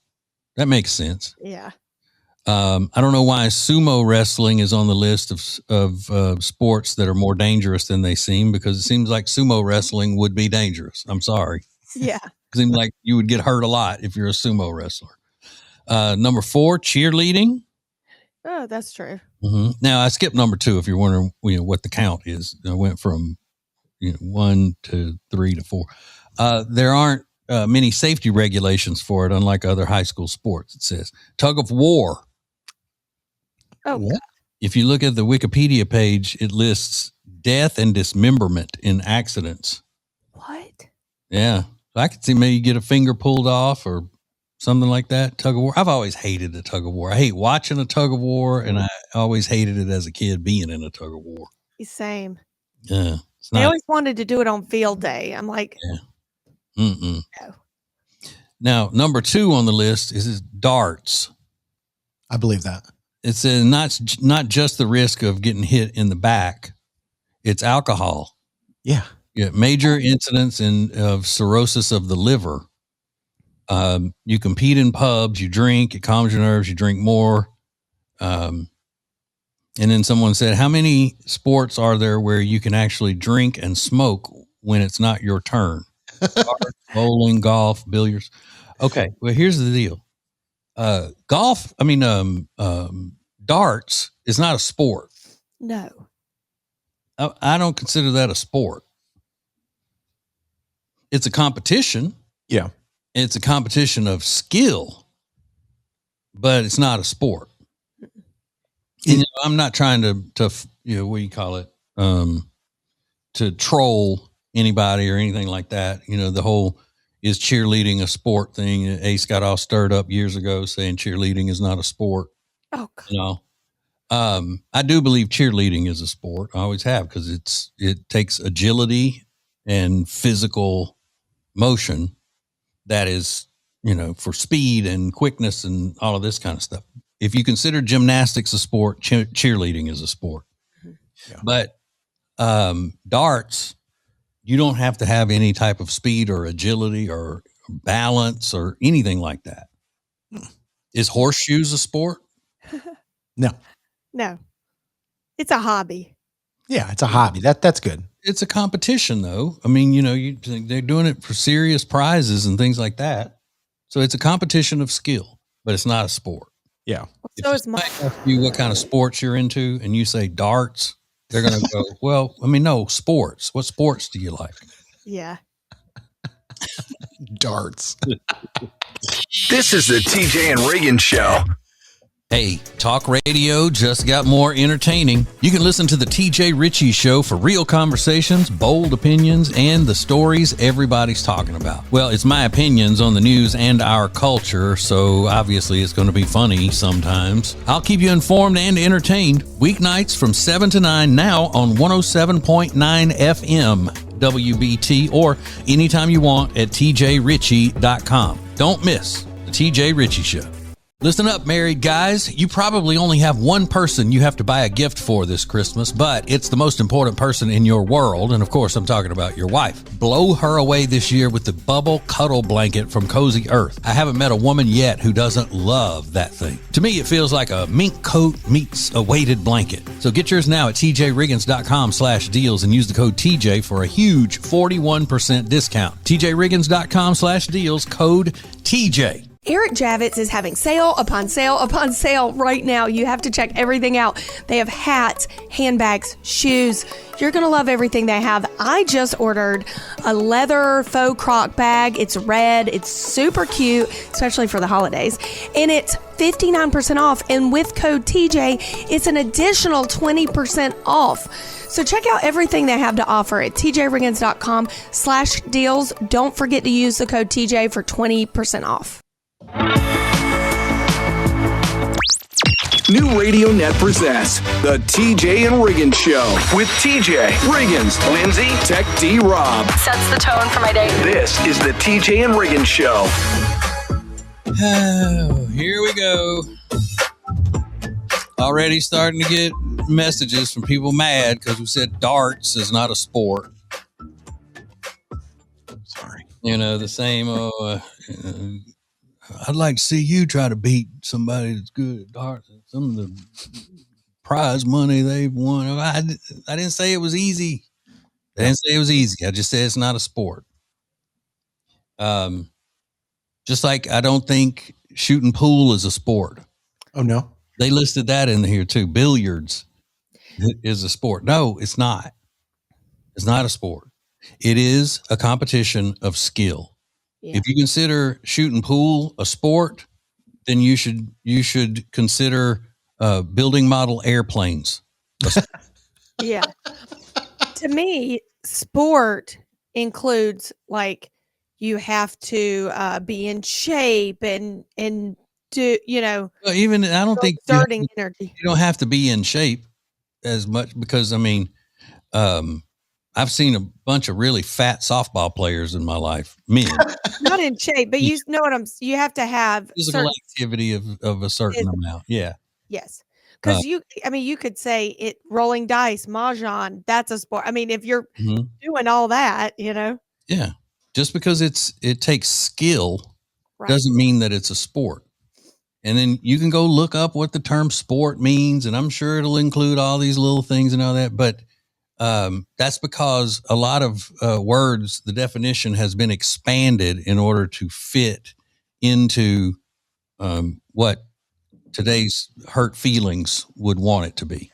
That makes sense. Yeah. I don't know why sumo wrestling is on the list of sports that are more dangerous than they seem, because it seems like sumo wrestling would be dangerous. I'm sorry. Yeah. It seems like you would get hurt a lot if you're a sumo wrestler. Number 4, cheerleading. Oh, that's true. Mm-hmm. Now I skipped number 2. If you're wondering, what the count is, I went from 1 to 3 to 4. There aren't many safety regulations for it, unlike other high school sports. It says tug of war. Oh, What? If you look at the Wikipedia page, it lists death and dismemberment in accidents. what? Yeah. So I could see maybe you get a finger pulled off or something like that. Tug of war. I've always hated the tug of war. I hate watching a tug of war, and I always hated it as a kid being in a tug of war. Same. Yeah. It's They not. always wanted to do it on field day. I'm like, Mm-mm. no. Now, number 2 on the list is darts. I believe that. It says not just the risk of getting hit in the back, it's alcohol. Yeah. Yeah, major incidents of cirrhosis of the liver. You compete in pubs, you drink, it calms your nerves, you drink more. And then someone said, how many sports are there where you can actually drink and smoke when it's not your turn? Darts, bowling, golf, billiards. Okay, well, here's the deal. Darts is not a sport. No. I don't consider that a sport. It's a competition. Yeah. It's a competition of skill, but it's not a sport. And, I'm not trying to what do you call it? To troll anybody or anything like that. The whole is cheerleading a sport thing. Ace got all stirred up years ago saying cheerleading is not a sport. Oh, God. I do believe cheerleading is a sport. I always have, because it takes agility and physical motion that is, for speed and quickness and all of this kind of stuff. If you consider gymnastics a sport, cheerleading is a sport. Yeah. But darts, you don't have to have any type of speed or agility or balance or anything like that. Is horseshoes a sport? No. No. It's a hobby. Yeah, it's a hobby. That's good. It's a competition, though. I mean, they're doing it for serious prizes and things like that. So it's a competition of skill, but it's not a sport. Yeah. So is mine. If ask you what kind of sports you're into and you say darts, they're going to go, well, no, sports. What sports do you like? Yeah. Darts. This is the TJ and Riggins Show. Hey, talk radio just got more entertaining. You can listen to the TJ Riggins Show for real conversations, bold opinions, and the stories everybody's talking about. Well, it's my opinions on the news and our culture, so obviously it's going to be funny sometimes. I'll keep you informed and entertained. Weeknights from 7 to 9 now on 107.9 FM WBT or anytime you want at tjrichie.com. Don't miss the TJ Riggins Show. Listen up, married guys. You probably only have one person you have to buy a gift for this Christmas, but it's the most important person in your world. And of course, I'm talking about your wife. Blow her away this year with the Bubble Cuddle Blanket from Cozy Earth. I haven't met a woman yet who doesn't love that thing. To me, it feels like a mink coat meets a weighted blanket. So get yours now at tjriggins.com/deals and use the code TJ for a huge 41% discount. tjriggins.com/deals, code TJ. Eric Javits is having sale upon sale upon sale right now. You have to check everything out. They have hats, handbags, shoes. You're going to love everything they have. I just ordered a leather faux croc bag. It's red. It's super cute, especially for the holidays. And it's 59% off. And with code TJ, it's an additional 20% off. So check out everything they have to offer at tjriggins.com/deals. Don't forget to use the code TJ for 20% off. New Radio Net presents the TJ and Riggins Show with TJ, Riggins, Lindsay, Tech D Rob. Sets the tone for my day. This is the TJ and Riggins Show. Oh, here we go. Already starting to get messages from people mad because we said darts is not a sport. Sorry. You know, the same, I'd like to see you try to beat somebody that's good at darts. Some of the prize money they've won. I didn't say it was easy. I didn't say it was easy. I just said it's not a sport. Just like I don't think shooting pool is a sport. Oh, no? They listed that in here too. Billiards is a sport. No, it's not. It's not a sport. It is a competition of skill. Yeah. If you consider shooting pool a sport, then you should consider building model airplanes. Yeah. To me, sport includes like you have to be in shape and do, you know. Well, even I don't think exerting energy. You don't have to be in shape as much because I mean, I've seen a bunch of really fat softball players in my life, men. Not in shape, but you know what you have to have physical activity of a certain amount. Yeah. Yes. Because you could say it rolling dice, mahjong, that's a sport. I mean, if you're doing all that, you know. Yeah. Just because it takes skill doesn't mean that it's a sport. And then you can go look up what the term sport means, and I'm sure it'll include all these little things and all that, but that's because a lot of words, the definition has been expanded in order to fit into what today's hurt feelings would want it to be.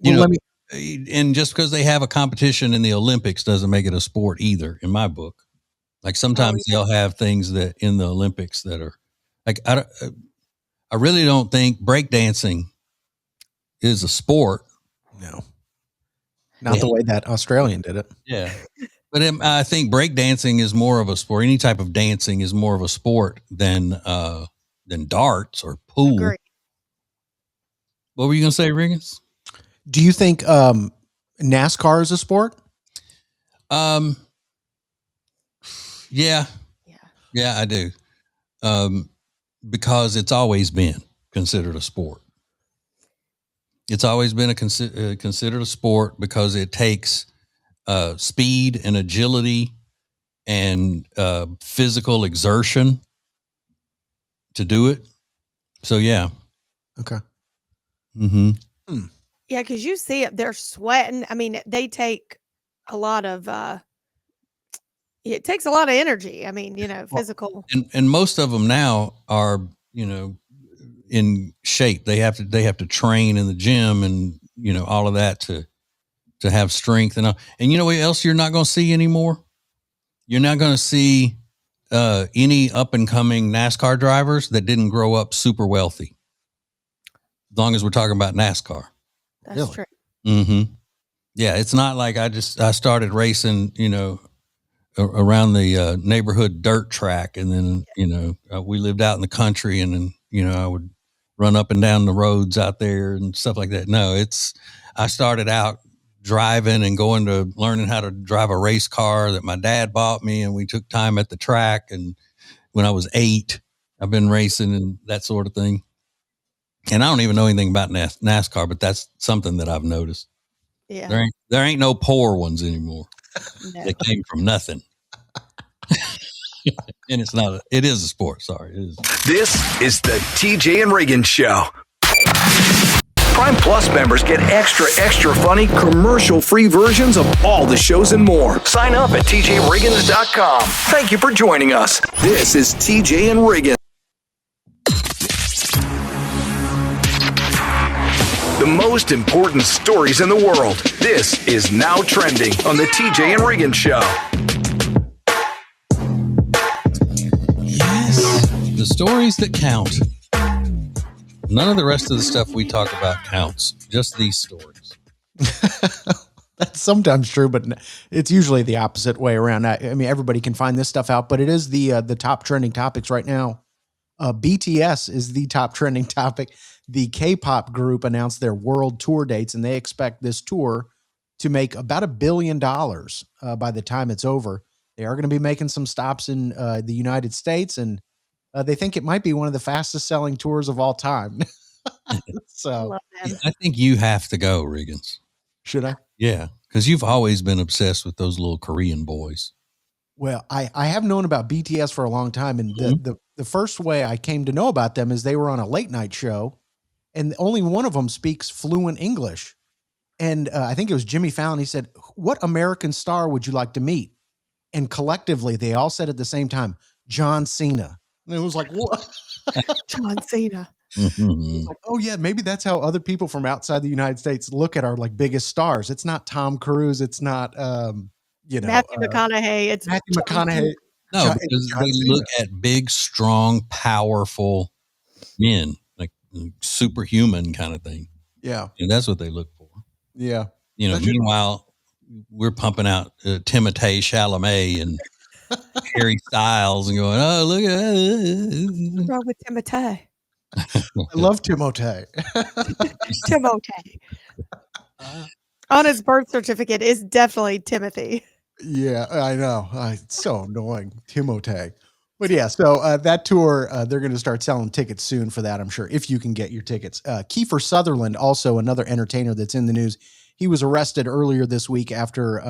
Yeah. And just because they have a competition in the Olympics doesn't make it a sport either, in my book. Like sometimes they'll have things that in the Olympics that are like, I really don't think breakdancing is a sport. No, not the way that Australian did it. Yeah. But I think breakdancing is more of a sport. Any type of dancing is more of a sport than darts or pool. Agreed. What were you going to say, Riggins? Do you think NASCAR is a sport? Yeah, I do. Because it's always been considered a sport. It's always been considered a sport because it takes speed and agility and physical exertion to do it. So, yeah. Okay. Mm-hmm. Yeah, because you see it, they're sweating. I mean, they take a lot of, it takes a lot of energy. I mean, you know, physical. And most of them now are, you know, in shape. They have to train in the gym and, you know, all of that to have strength and all. And you know what else you're not going to see anymore? You're not going to see any up and coming NASCAR drivers that didn't grow up super wealthy. As long as we're talking about NASCAR. That's true. Mm-hmm. Yeah, it's not like I started racing, around the neighborhood dirt track, and then we lived out in the country, and then I would run up and down the roads out there and stuff like that. No, I started out driving and going to learning how to drive a race car that my dad bought me, and we took time at the track. And when I was 8, I've been racing and that sort of thing. And I don't even know anything about NASCAR, but that's something that I've noticed. Yeah. There ain't no poor ones anymore. No. They came from nothing. And it is a sport. Sorry. It is. This is the TJ and Riggins Show. Prime Plus members get extra funny, commercial-free versions of all the shows and more. Sign up at TJRiggins.com. Thank you for joining us. This is TJ and Riggins. The most important stories in the world. This is Now Trending on the TJ and Riggins Show. Yes. The stories that count. None of the rest of the stuff we talk about counts. Just these stories. That's sometimes true, but it's usually the opposite way around. I mean, everybody can find this stuff out, but it is the top trending topics right now. BTS is the top trending topic. The K-pop group announced their world tour dates, and they expect this tour to make about $1 billion by the time it's over. They are going to be making some stops in the United States, and they think it might be one of the fastest selling tours of all time. So I think you have to go, Riggins. Should I? Yeah, because you've always been obsessed with those little Korean boys. Well, I have known about BTS for a long time, and the first way I came to know about them is they were on a late night show, and only one of them speaks fluent English. And I think it was Jimmy Fallon. He said, "What American star would you like to meet?" And collectively, they all said at the same time, "John Cena." And it was like, what? John Cena. Mm-hmm. Like, oh yeah, maybe that's how other people from outside the United States look at our like biggest stars. It's not Tom Cruise. It's not Matthew McConaughey. It's Matthew McConaughey. No, because they look at big, strong, powerful men, like superhuman kind of thing. Yeah, and that's what they look for. Yeah, meanwhile, we're pumping out Timothée Chalamet and Harry Styles and going, "Oh, look at that." What's wrong with Timothée? I love Timothée. Timothée. On his birth certificate is definitely Timothy. Yeah, I know. It's so annoying. Timothée. But yeah, so that tour, they're going to start selling tickets soon for that, I'm sure, if you can get your tickets. Kiefer Sutherland, also another entertainer that's in the news. He was arrested earlier this week after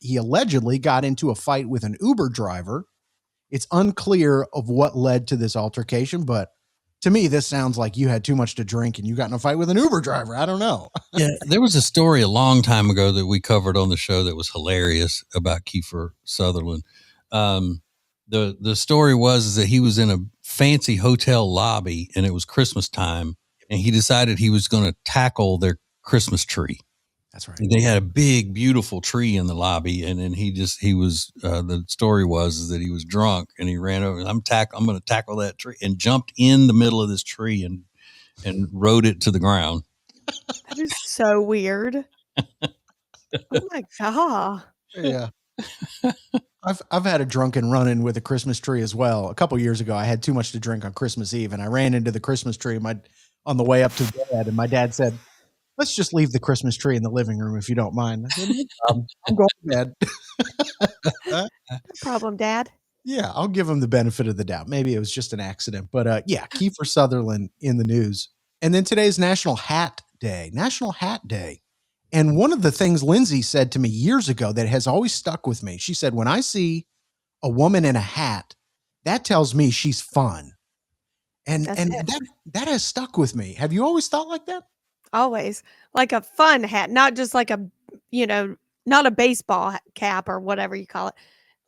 he allegedly got into a fight with an Uber driver. It's unclear of what led to this altercation, but to me, this sounds like you had too much to drink and you got in a fight with an Uber driver. I don't know. Yeah, there was a story a long time ago that we covered on the show that was hilarious about Kiefer Sutherland. The story was that he was in a fancy hotel lobby and it was Christmas time, and he decided he was going to tackle their Christmas tree. That's right. They had a big, beautiful tree in the lobby, and then the story was that he was drunk and he ran over. I'm going to tackle that tree, and jumped in the middle of this tree and rode it to the ground. That is so weird. Oh my God. Yeah. I've had a drunken run-in with a Christmas tree as well. A couple years ago, I had too much to drink on Christmas Eve, and I ran into the Christmas tree on the way up to bed, and my dad said, "Let's just leave the Christmas tree in the living room if you don't mind." I said, "I'm going to bed." No problem, Dad. Yeah, I'll give him the benefit of the doubt. Maybe it was just an accident. But yeah, Kiefer Sutherland in the news. And then today's National Hat Day. National Hat Day. And one of the things Lindsay said to me years ago that has always stuck with me, she said, when I see a woman in a hat, that tells me she's fun. And that has stuck with me. Have you always thought like that? Always. Like a fun hat, not just like not a baseball cap or whatever you call it,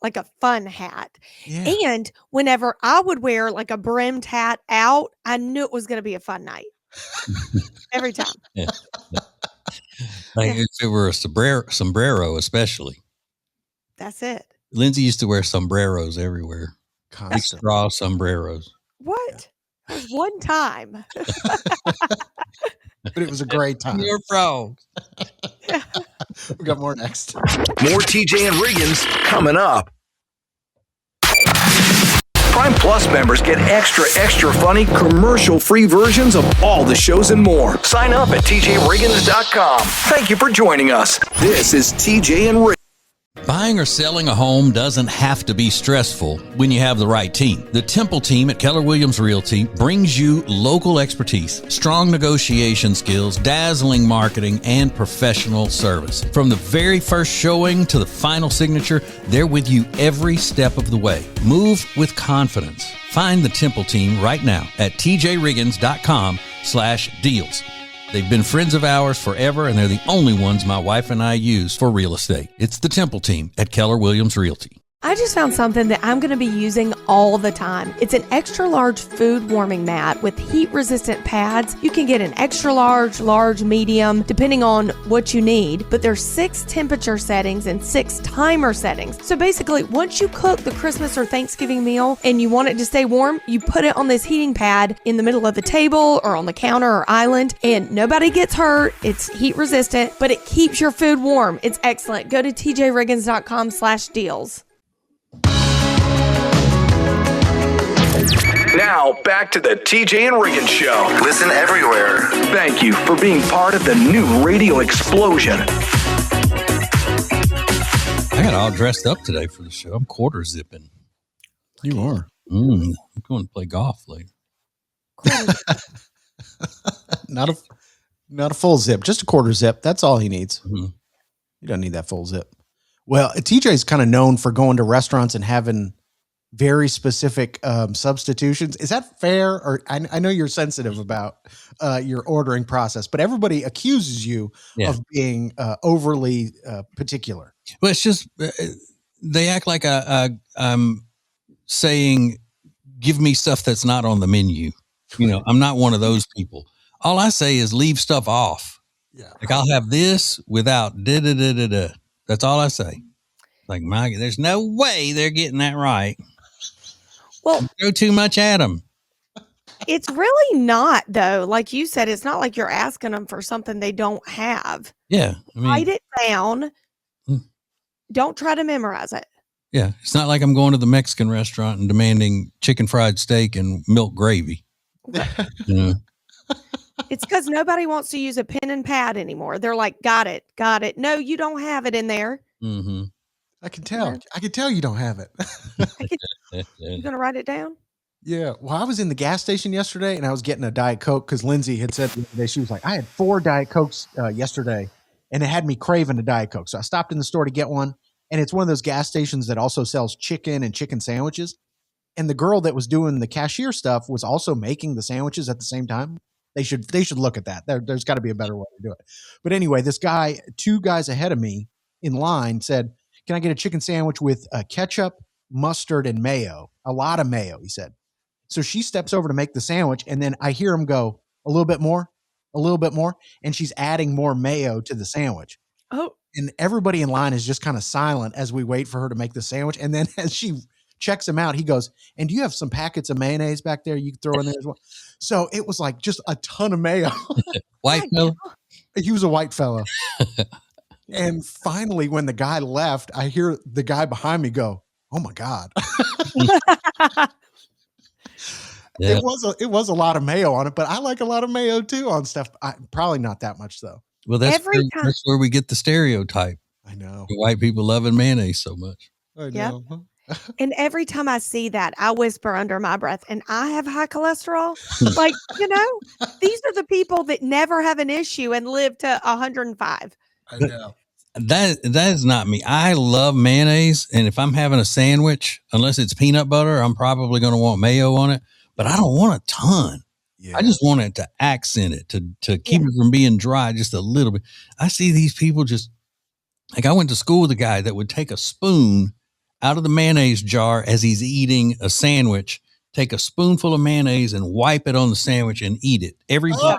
like a fun hat. Yeah. And whenever I would wear like a brimmed hat out, I knew it was going to be a fun night. Every time. Yeah. Like if it were a sombrero, especially. That's it. Lindsay used to wear sombreros everywhere. Big straw sombreros. What? It was one time. But it was a great time. You're frogs. We got more next. More TJ and Riggins coming up. Prime Plus members get extra funny, commercial-free versions of all the shows and more. Sign up at TJRiggins.com. Thank you for joining us. This is TJ and Riggins. Buying or selling a home doesn't have to be stressful when you have the right team. The Temple team at Keller Williams Realty brings you local expertise, strong negotiation skills, dazzling marketing, and professional service. From the very first showing to the final signature, they're with you every step of the way. Move with confidence. Find the Temple team right now at tjriggins.com/deals. They've been friends of ours forever, and they're the only ones my wife and I use for real estate. It's the Temple team at Keller Williams Realty. I just found something that I'm going to be using all the time. It's an extra large food warming mat with heat resistant pads. You can get an extra large, large, medium, depending on what you need, but there's 6 temperature settings and 6 timer settings. So basically, once you cook the Christmas or Thanksgiving meal and you want it to stay warm, you put it on this heating pad in the middle of the table or on the counter or island, and nobody gets hurt. It's heat resistant, but it keeps your food warm. It's excellent. Go to tjriggins.com/deals. Now, back to the TJ and Riggins Show. Listen everywhere. Thank you for being part of the new radio explosion. I got all dressed up today for the show. I'm quarter zipping. You are. I'm going to play golf later. Not a full zip, just a quarter zip. That's all he needs. Mm-hmm. He doesn't need that full zip. Well, TJ's kind of known for going to restaurants and having very specific substitutions. Is that fair? Or I know you're sensitive about your ordering process, but everybody accuses you of being overly particular. Well, it's just they act like I'm saying, give me stuff that's not on the menu. You know, I'm not one of those people. All I say is leave stuff off. Yeah. Like I'll have this without da-da-da-da-da. That's all I say. Like, there's no way they're getting that right. Well, throw too much at them. It's really not, though. Like you said, it's not like you're asking them for something they don't have. Yeah. I mean, write it down. Don't try to memorize it. Yeah. It's not like I'm going to the Mexican restaurant and demanding chicken fried steak and milk gravy. You know? It's because nobody wants to use a pen and pad anymore. They're like, got it. No, you don't have it in there. Mm-hmm. I can tell. I can tell you don't have it. You gonna write it down? Yeah. Well, I was in the gas station yesterday and I was getting a Diet Coke because Lindsay had said the other day, she was like, I had 4 Diet Cokes yesterday and it had me craving a Diet Coke. So I stopped in the store to get one. And it's one of those gas stations that also sells chicken and chicken sandwiches. And the girl that was doing the cashier stuff was also making the sandwiches at the same time. They should look at that. There's got to be a better way to do it. But anyway, this guy, 2 guys ahead of me in line said, can I get a chicken sandwich with ketchup, mustard, and mayo? A lot of mayo, he said. So she steps over to make the sandwich, and then I hear him go, a little bit more, and she's adding more mayo to the sandwich. Oh. And everybody in line is just kind of silent as we wait for her to make the sandwich. And then as she checks him out, he goes, and do you have some packets of mayonnaise back there you can throw in there as well? So it was like just a ton of mayo. White fellow? He was a white fellow. And finally, when the guy left, I hear the guy behind me go, oh my God. Yeah. It was a lot of mayo on it, but I like a lot of mayo too on stuff. Probably not that much though. Well, that's where we get the stereotype. I know. The white people loving mayonnaise so much. I know. Yep. And every time I see that, I whisper under my breath, and I have high cholesterol. Like, these are the people that never have an issue and live to 105. I know. That is not me. I love mayonnaise, and if I'm having a sandwich, unless it's peanut butter, I'm probably going to want mayo on it. But I don't want a ton. Yeah. I just want it to accent it, to keep it from being dry just a little bit. I see these people just like I went to school with a guy that would take a spoon out of the mayonnaise jar as he's eating a sandwich, take a spoonful of mayonnaise and wipe it on the sandwich and eat it. Every bite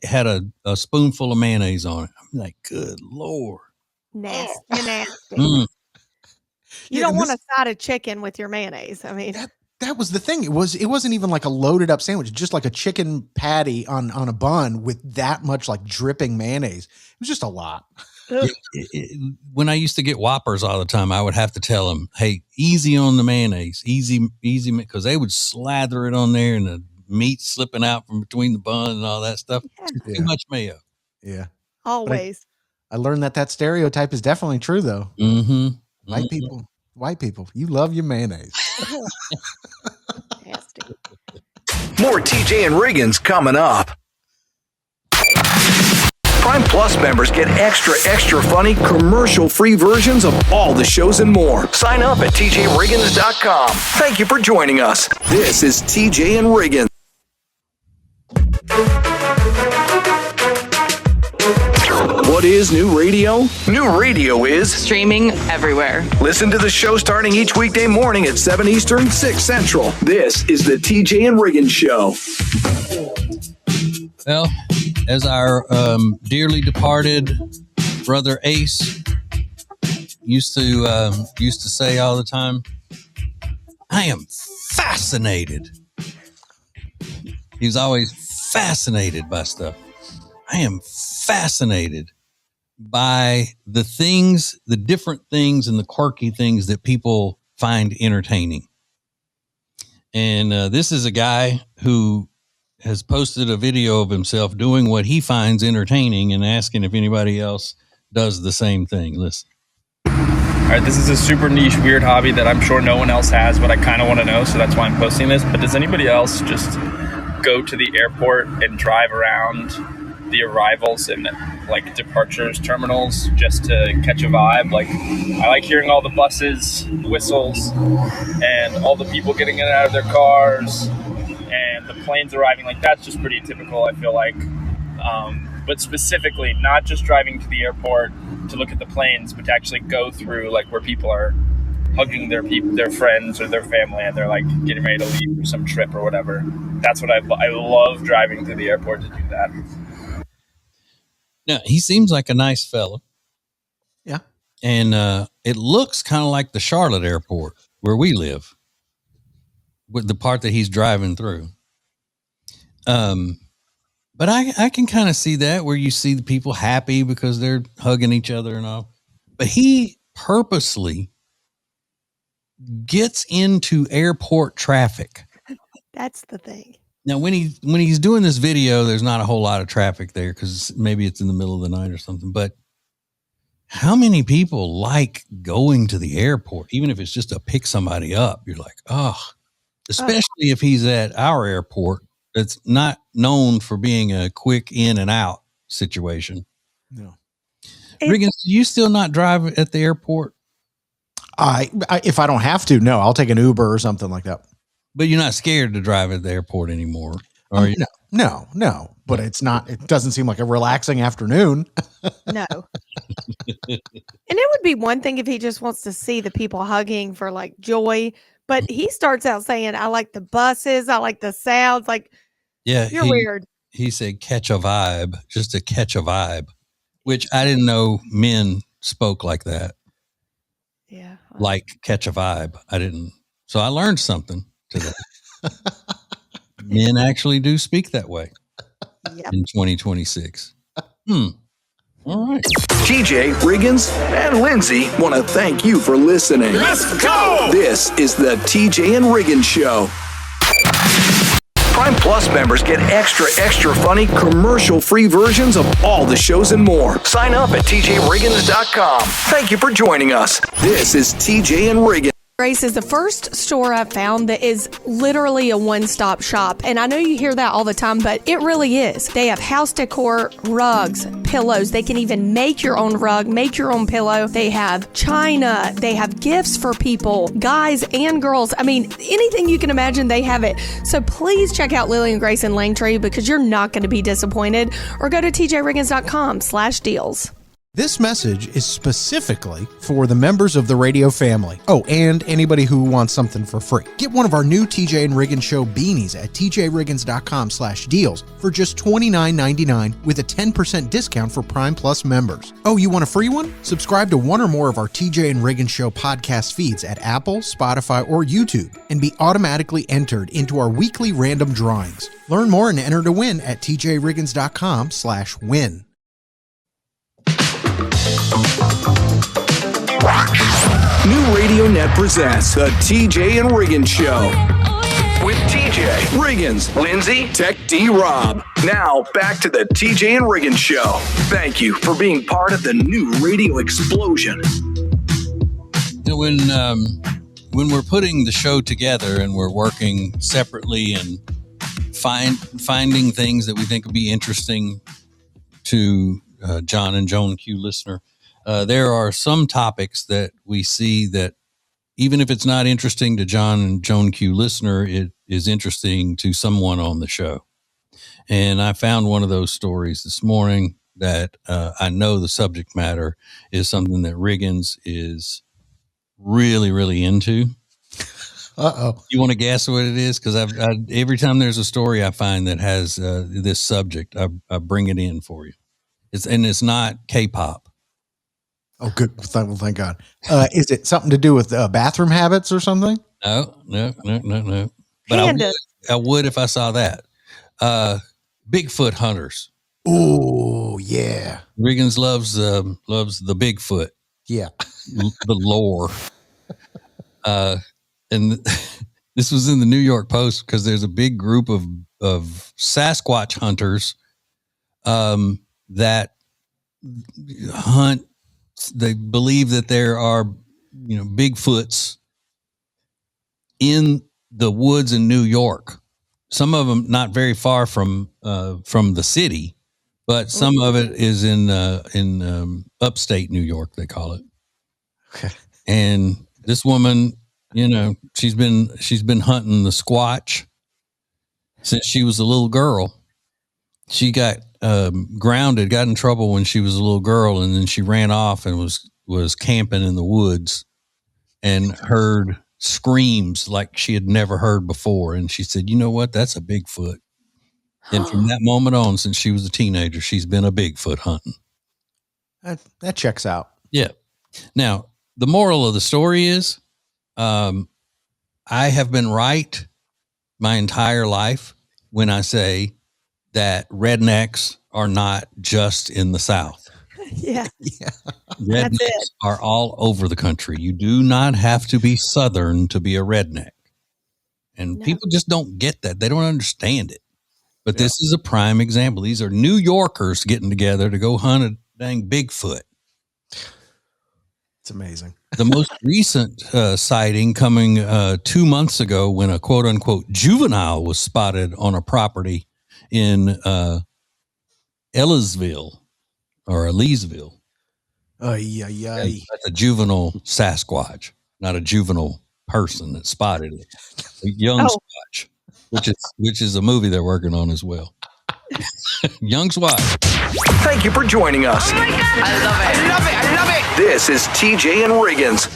had a spoonful of mayonnaise on it. I'm like, good Lord. Nasty. You don't want a side of chicken with your mayonnaise. I mean, That was the thing. It wasn't even like a loaded up sandwich, just like a chicken patty on a bun with that much like dripping mayonnaise. It was just a lot. When I used to get Whoppers all the time, I would have to tell them, hey, easy on the mayonnaise, easy, because they would slather it on there and the meat slipping out from between the bun and all that stuff. Yeah. Too much mayo. Yeah. Always. I learned that stereotype is definitely true, though. Mm-hmm. White people, you love your mayonnaise. Nasty. More TJ and Riggins coming up. Prime Plus members get extra funny, commercial-free versions of all the shows and more. Sign up at TJRiggins.com. Thank you for joining us. This is TJ and Riggins. What is new radio? New radio is streaming everywhere. Listen to the show starting each weekday morning at 7 Eastern, 6 Central. This is the TJ and Riggins Show. Well, as our dearly departed brother Ace used to say all the time, I am fascinated. He was always fascinated by stuff. I am fascinated by the things, the different things and the quirky things that people find entertaining. And this is a guy who has posted a video of himself doing what he finds entertaining and asking if anybody else does the same thing. Listen. All right, this is a super niche, weird hobby that I'm sure no one else has, but I kind of want to know, so that's why I'm posting this. But does anybody else just go to the airport and drive around the arrivals and like departures terminals just to catch a vibe? Like, I like hearing all the buses, whistles, and all the people getting in and out of their cars, and the planes arriving. Like, that's just pretty typical, I feel like. But specifically, not just driving to the airport to look at the planes, but to actually go through like where people are hugging their friends or their family, and they're like getting ready to leave for some trip or whatever. That's what I love, driving to the airport to do that. Now, he seems like a nice fella. Yeah. And it looks kind of like the Charlotte airport where we live, with the part that he's driving through. But I can kind of see that, where you see the people happy because they're hugging each other and all. But he purposely gets into airport traffic. That's the thing. Now, when he's doing this video, there's not a whole lot of traffic there because maybe it's in the middle of the night or something. But how many people like going to the airport, even if it's just to pick somebody up? You're like, oh, especially if he's at our airport. It's not known for being a quick in and out situation. No. Riggins, do you still not drive at the airport? I if I don't have to, no, I'll take an Uber or something like that. But you're not scared to drive at the airport anymore, are you? No. But it's not. It doesn't seem like a relaxing afternoon. No. And it would be one thing if he just wants to see the people hugging for like joy. But he starts out saying, I like the buses. I like the sounds. Like, yeah, you're weird. He said, catch a vibe, just to catch a vibe, which I didn't know men spoke like that. Yeah. Like catch a vibe. I didn't. So I learned something today. Men actually do speak that way in 2026. All right. TJ, Riggins, and Lindsay want to thank you for listening. Let's go! This is the TJ and Riggins Show. Prime Plus members get extra funny, commercial-free versions of all the shows and more. Sign up at TJRiggins.com. Thank you for joining us. This is TJ and Riggins. Grace is the first store I've found that is literally a one-stop shop. And I know you hear that all the time, but it really is. They have house decor, rugs, pillows. They can even make your own rug, make your own pillow. They have china. They have gifts for people, guys and girls. I mean, anything you can imagine, they have it. So please check out Lily and Grace in Langtree because you're not going to be disappointed. Or go to tjriggins.com/deals. This message is specifically for the members of the radio family. Oh, and anybody who wants something for free. Get one of our new TJ and Riggins Show beanies at tjriggins.com/deals for just $29.99 with a 10% discount for Prime Plus members. Oh, you want a free one? Subscribe to one or more of our TJ and Riggins Show podcast feeds at Apple, Spotify, or YouTube and be automatically entered into our weekly random drawings. Learn more and enter to win at tjriggins.com/win. New Radio Net presents the TJ and Riggins Show with TJ Riggins, Lindsay, Tech D Rob. Now back to the TJ and Riggins Show. Thank you for being part of the new radio explosion. When we're putting the show together and we're working separately and finding things that we think would be interesting to John and Joan Q listener, there are some topics that we see that even if it's not interesting to John and Joan Q listener, it is interesting to someone on the show. And I found one of those stories this morning that I know the subject matter is something that Riggins is really, really into. Uh-oh. You want to guess what it is? Because every time there's a story I find that has this subject, I bring it in for you. It's not K-pop. Oh, good. Well, thank God. Is it something to do with bathroom habits or something? No. But I would if I saw that. Bigfoot hunters. Oh, yeah. Riggins loves the Bigfoot. Yeah. The lore. And this was in the New York Post because there's a big group of Sasquatch hunters that hunt. They believe that there are, Bigfoots in the woods in New York. Some of them not very far from the city, but some of it is in upstate New York. They call it. Okay. And this woman, she's been hunting the Squatch since she was a little girl. She got grounded, got in trouble when she was a little girl, and then she ran off and was camping in the woods and heard screams like she had never heard before. And she said, "You know what? That's a Bigfoot." And from that moment on, since she was a teenager, she's been a Bigfoot hunting. That checks out. Yeah. Now, the moral of the story is, I have been right my entire life when I say that rednecks are not just in the South. Yeah. Rednecks are all over the country. You do not have to be Southern to be a redneck. And people just don't get that. They don't understand it. But this is a prime example. These are New Yorkers getting together to go hunt a dang Bigfoot. It's amazing. The most recent sighting coming 2 months ago when a quote unquote juvenile was spotted on a property in Ellisville or Ellisville. That's a juvenile Sasquatch, not a juvenile person that spotted it. A young Squatch, which is a movie they're working on as well. Young Squatch. Thank you for joining us. Oh my God. I love it. This is TJ and Riggins.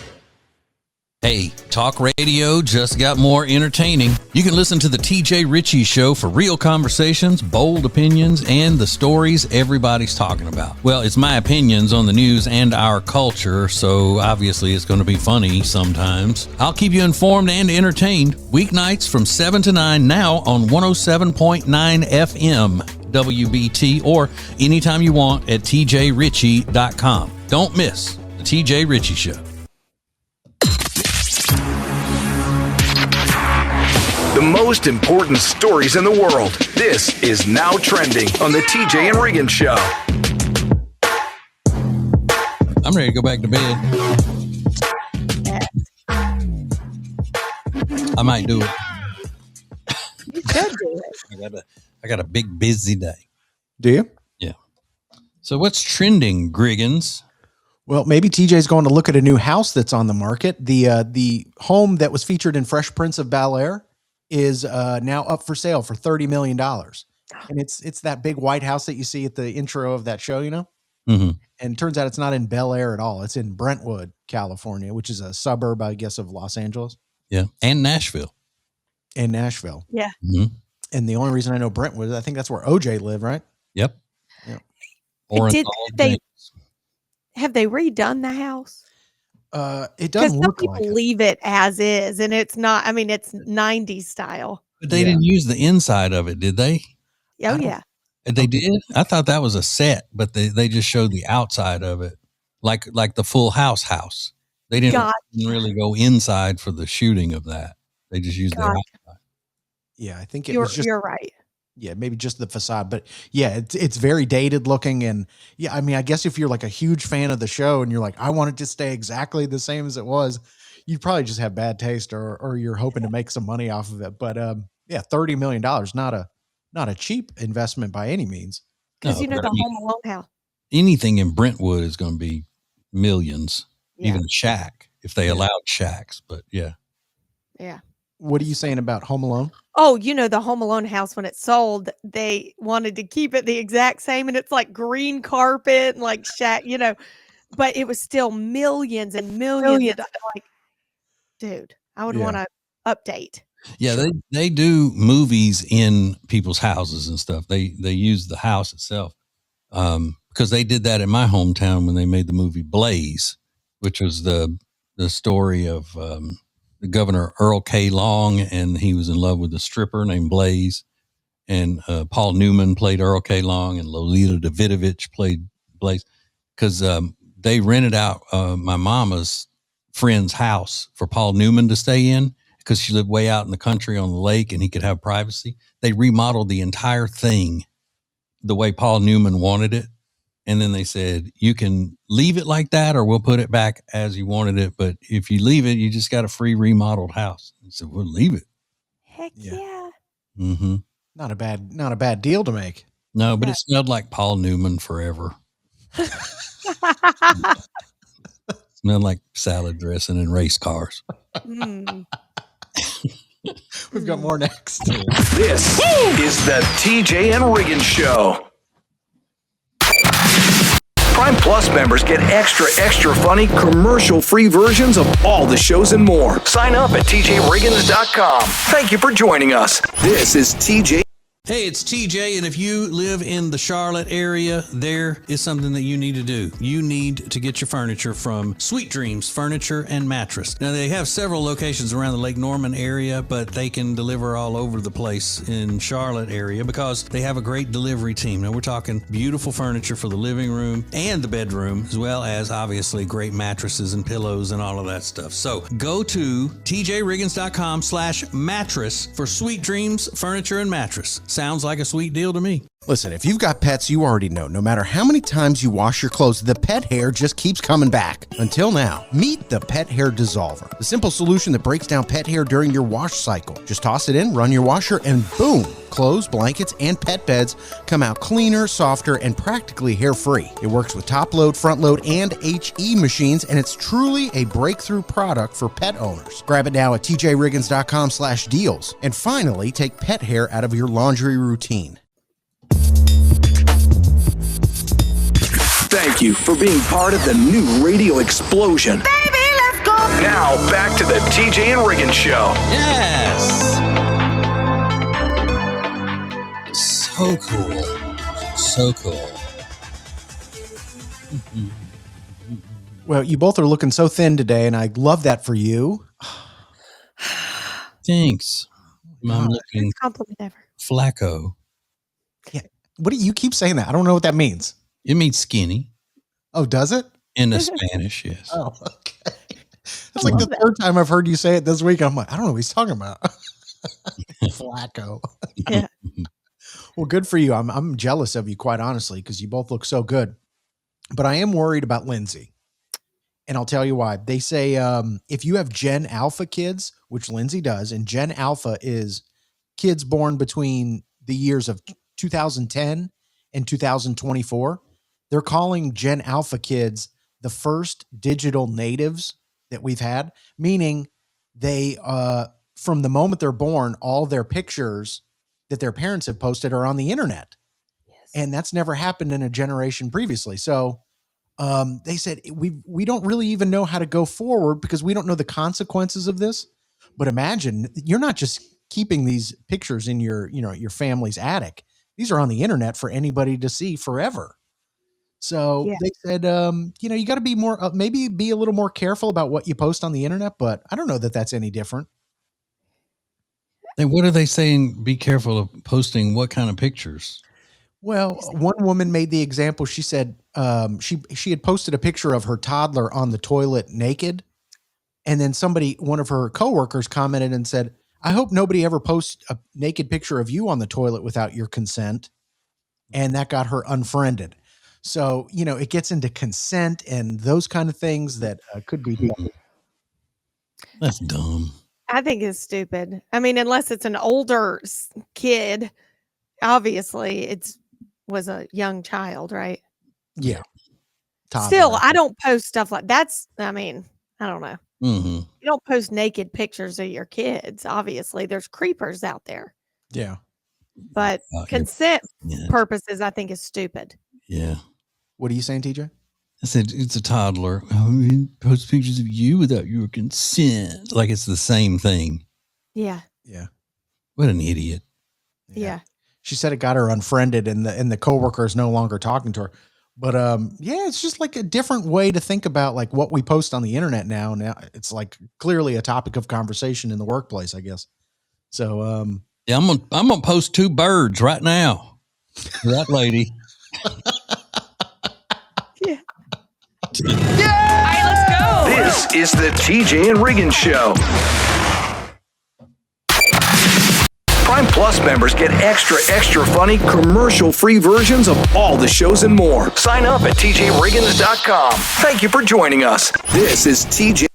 Hey, talk radio just got more entertaining. You can listen to the TJ Ritchie Show for real conversations, bold opinions, and the stories everybody's talking about. Well, it's my opinions on the news and our culture, so obviously it's going to be funny sometimes. I'll keep you informed and entertained weeknights from 7 to 9 now on 107.9 FM WBT or anytime you want at tjritchie.com. Don't miss the TJ Ritchie Show. The most important stories in the world. This is Now Trending on the TJ and Riggins Show. I'm ready to go back to bed. I might do it. You could do it. I got a big busy day. Do you? Yeah. So what's trending, Griggins? Well, maybe TJ's going to look at a new house that's on the market. The home that was featured in Fresh Prince of Bel-Air is now up for sale for $30 million. And it's that big white house that you see at the intro of that show, you know? Mm-hmm. And it turns out it's not in Bel Air at all. It's in Brentwood, California, which is a suburb, I guess, of Los Angeles. Yeah. And Nashville. And Nashville. Yeah. Mm-hmm. And the only reason I know Brentwood, I think that's where OJ lived, right? Yep. Yeah. Or have they redone the house? It doesn't some look people like it. leave it as is, and it's not. I mean, it's 90s style. But they didn't use the inside of it, did they? Oh yeah. They did? I thought that was a set, but they just showed the outside of it. Like the Full House. They didn't really go inside for the shooting of that. They just used the outside. Yeah, I think was just, you're right. Yeah, maybe just the facade, but yeah, it's very dated looking. And yeah, I mean, I guess if you're like a huge fan of the show and you're like, I want it to stay exactly the same as it was, you'd probably just have bad taste, or you're hoping to make some money off of it. But yeah, $30 million, not a cheap investment by any means. Because the Home Alone house. Anything in Brentwood is going to be millions, even a shack if they allowed shacks. But yeah. Yeah. What are you saying about Home Alone? Oh, the Home Alone house, when it sold, they wanted to keep it the exact same. And it's like green carpet and like shack, but it was still millions and millions. Like, dude, I would want to update. Yeah, they do movies in people's houses and stuff. They use the house itself because they did that in my hometown when they made the movie Blaze, which was the story of the Governor Earl K. Long, and he was in love with a stripper named Blaze, and Paul Newman played Earl K. Long, and Lolita Davidovich played Blaze, because they rented out my mama's friend's house for Paul Newman to stay in, because she lived way out in the country on the lake and he could have privacy. They remodeled the entire thing the way Paul Newman wanted it. And then they said, you can leave it like that, or we'll put it back as you wanted it. But if you leave it, you just got a free remodeled house. I said, we'll leave it. Heck yeah. Mm-hmm. Not a bad deal to make. No, but it smelled like Paul Newman forever. Smelled like salad dressing and race cars. We've got more next. This is the TJ and Riggins Show. Prime Plus members get extra funny, commercial-free versions of all the shows and more. Sign up at TJRiggins.com. Thank you for joining us. This is TJ. Hey, it's TJ, and if you live in the Charlotte area, there is something that you need to do. You need to get your furniture from Sweet Dreams Furniture and Mattress. Now, they have several locations around the Lake Norman area, but they can deliver all over the place in Charlotte area because they have a great delivery team. Now, we're talking beautiful furniture for the living room and the bedroom, as well as, obviously, great mattresses and pillows and all of that stuff. So, go to tjriggins.com/mattress for Sweet Dreams Furniture and Mattress. Sounds like a sweet deal to me. Listen, if you've got pets, you already know, no matter how many times you wash your clothes, the pet hair just keeps coming back. Until now, meet the Pet Hair Dissolver, the simple solution that breaks down pet hair during your wash cycle. Just toss it in, run your washer, and boom! Clothes, blankets, and pet beds come out cleaner, softer, and practically hair-free. It works with top-load, front-load, and HE machines, and it's truly a breakthrough product for pet owners. Grab it now at tjriggins.com/deals. And finally, take pet hair out of your laundry routine. Thank you for being part of the new radio explosion. Baby, let's go. Now, back to the TJ and Riggins Show. Yes! So cool. So cool. Well, you both are looking so thin today, and I love that for you. Thanks. I'm looking Best compliment ever. flacco. Yeah. What do you keep saying that? I don't know what that means. It means skinny. Oh, does it? In the Spanish, yes. Oh, okay. That's like the third time I've heard you say it this week. I'm like, I don't know what he's talking about. Flacco. Yeah. Well, good for you. I'm jealous of you, quite honestly, because you both look so good. But I am worried about Lindsay. And I'll tell you why. They say if you have Gen Alpha kids, which Lindsay does, and Gen Alpha is kids born between the years of 2010 and 2024, they're calling Gen Alpha kids the first digital natives that we've had, meaning they, from the moment they're born, all their pictures that their parents have posted are on the internet. Yes. And that's never happened in a generation previously. So They said we don't really even know how to go forward because we don't know the consequences of this. But imagine you're not just keeping these pictures in your family's attic. These are on the internet for anybody to see forever. So they said, you got to be more, maybe be a little more careful about what you post on the internet. But I don't know that that's any different. And what are they saying? Be careful of posting what kind of pictures? Well, one woman made the example. She said she had posted a picture of her toddler on the toilet naked. And then one of her coworkers commented and said, I hope nobody ever posts a naked picture of you on the toilet without your consent. And that got her unfriended. So, it gets into consent and those kind of things that could be. That's dumb. I think it's stupid. I mean, unless it's an older kid, obviously was a young child, right? Yeah. Toddler. Still, I don't post stuff like that's. I mean, I don't know. Mm-hmm. You don't post naked pictures of your kids. Obviously, there's creepers out there. Yeah. But consent purposes, I think is stupid. Yeah. What are you saying, TJ? I said, it's a toddler. Post pictures of you without your consent. Like it's the same thing. Yeah. Yeah. What an idiot. Yeah. She said it got her unfriended and the coworker is no longer talking to her. But it's just like a different way to think about like what we post on the internet now. Now it's like clearly a topic of conversation in the workplace, I guess. So I'm gonna post 2 birds right now. That lady. Yeah. Yeah! All right, let's go. This is the TJ and Riggins Show. Prime Plus members get extra funny, commercial-free versions of all the shows and more. Sign up at TJRiggins.com. Thank you for joining us. This is TJ.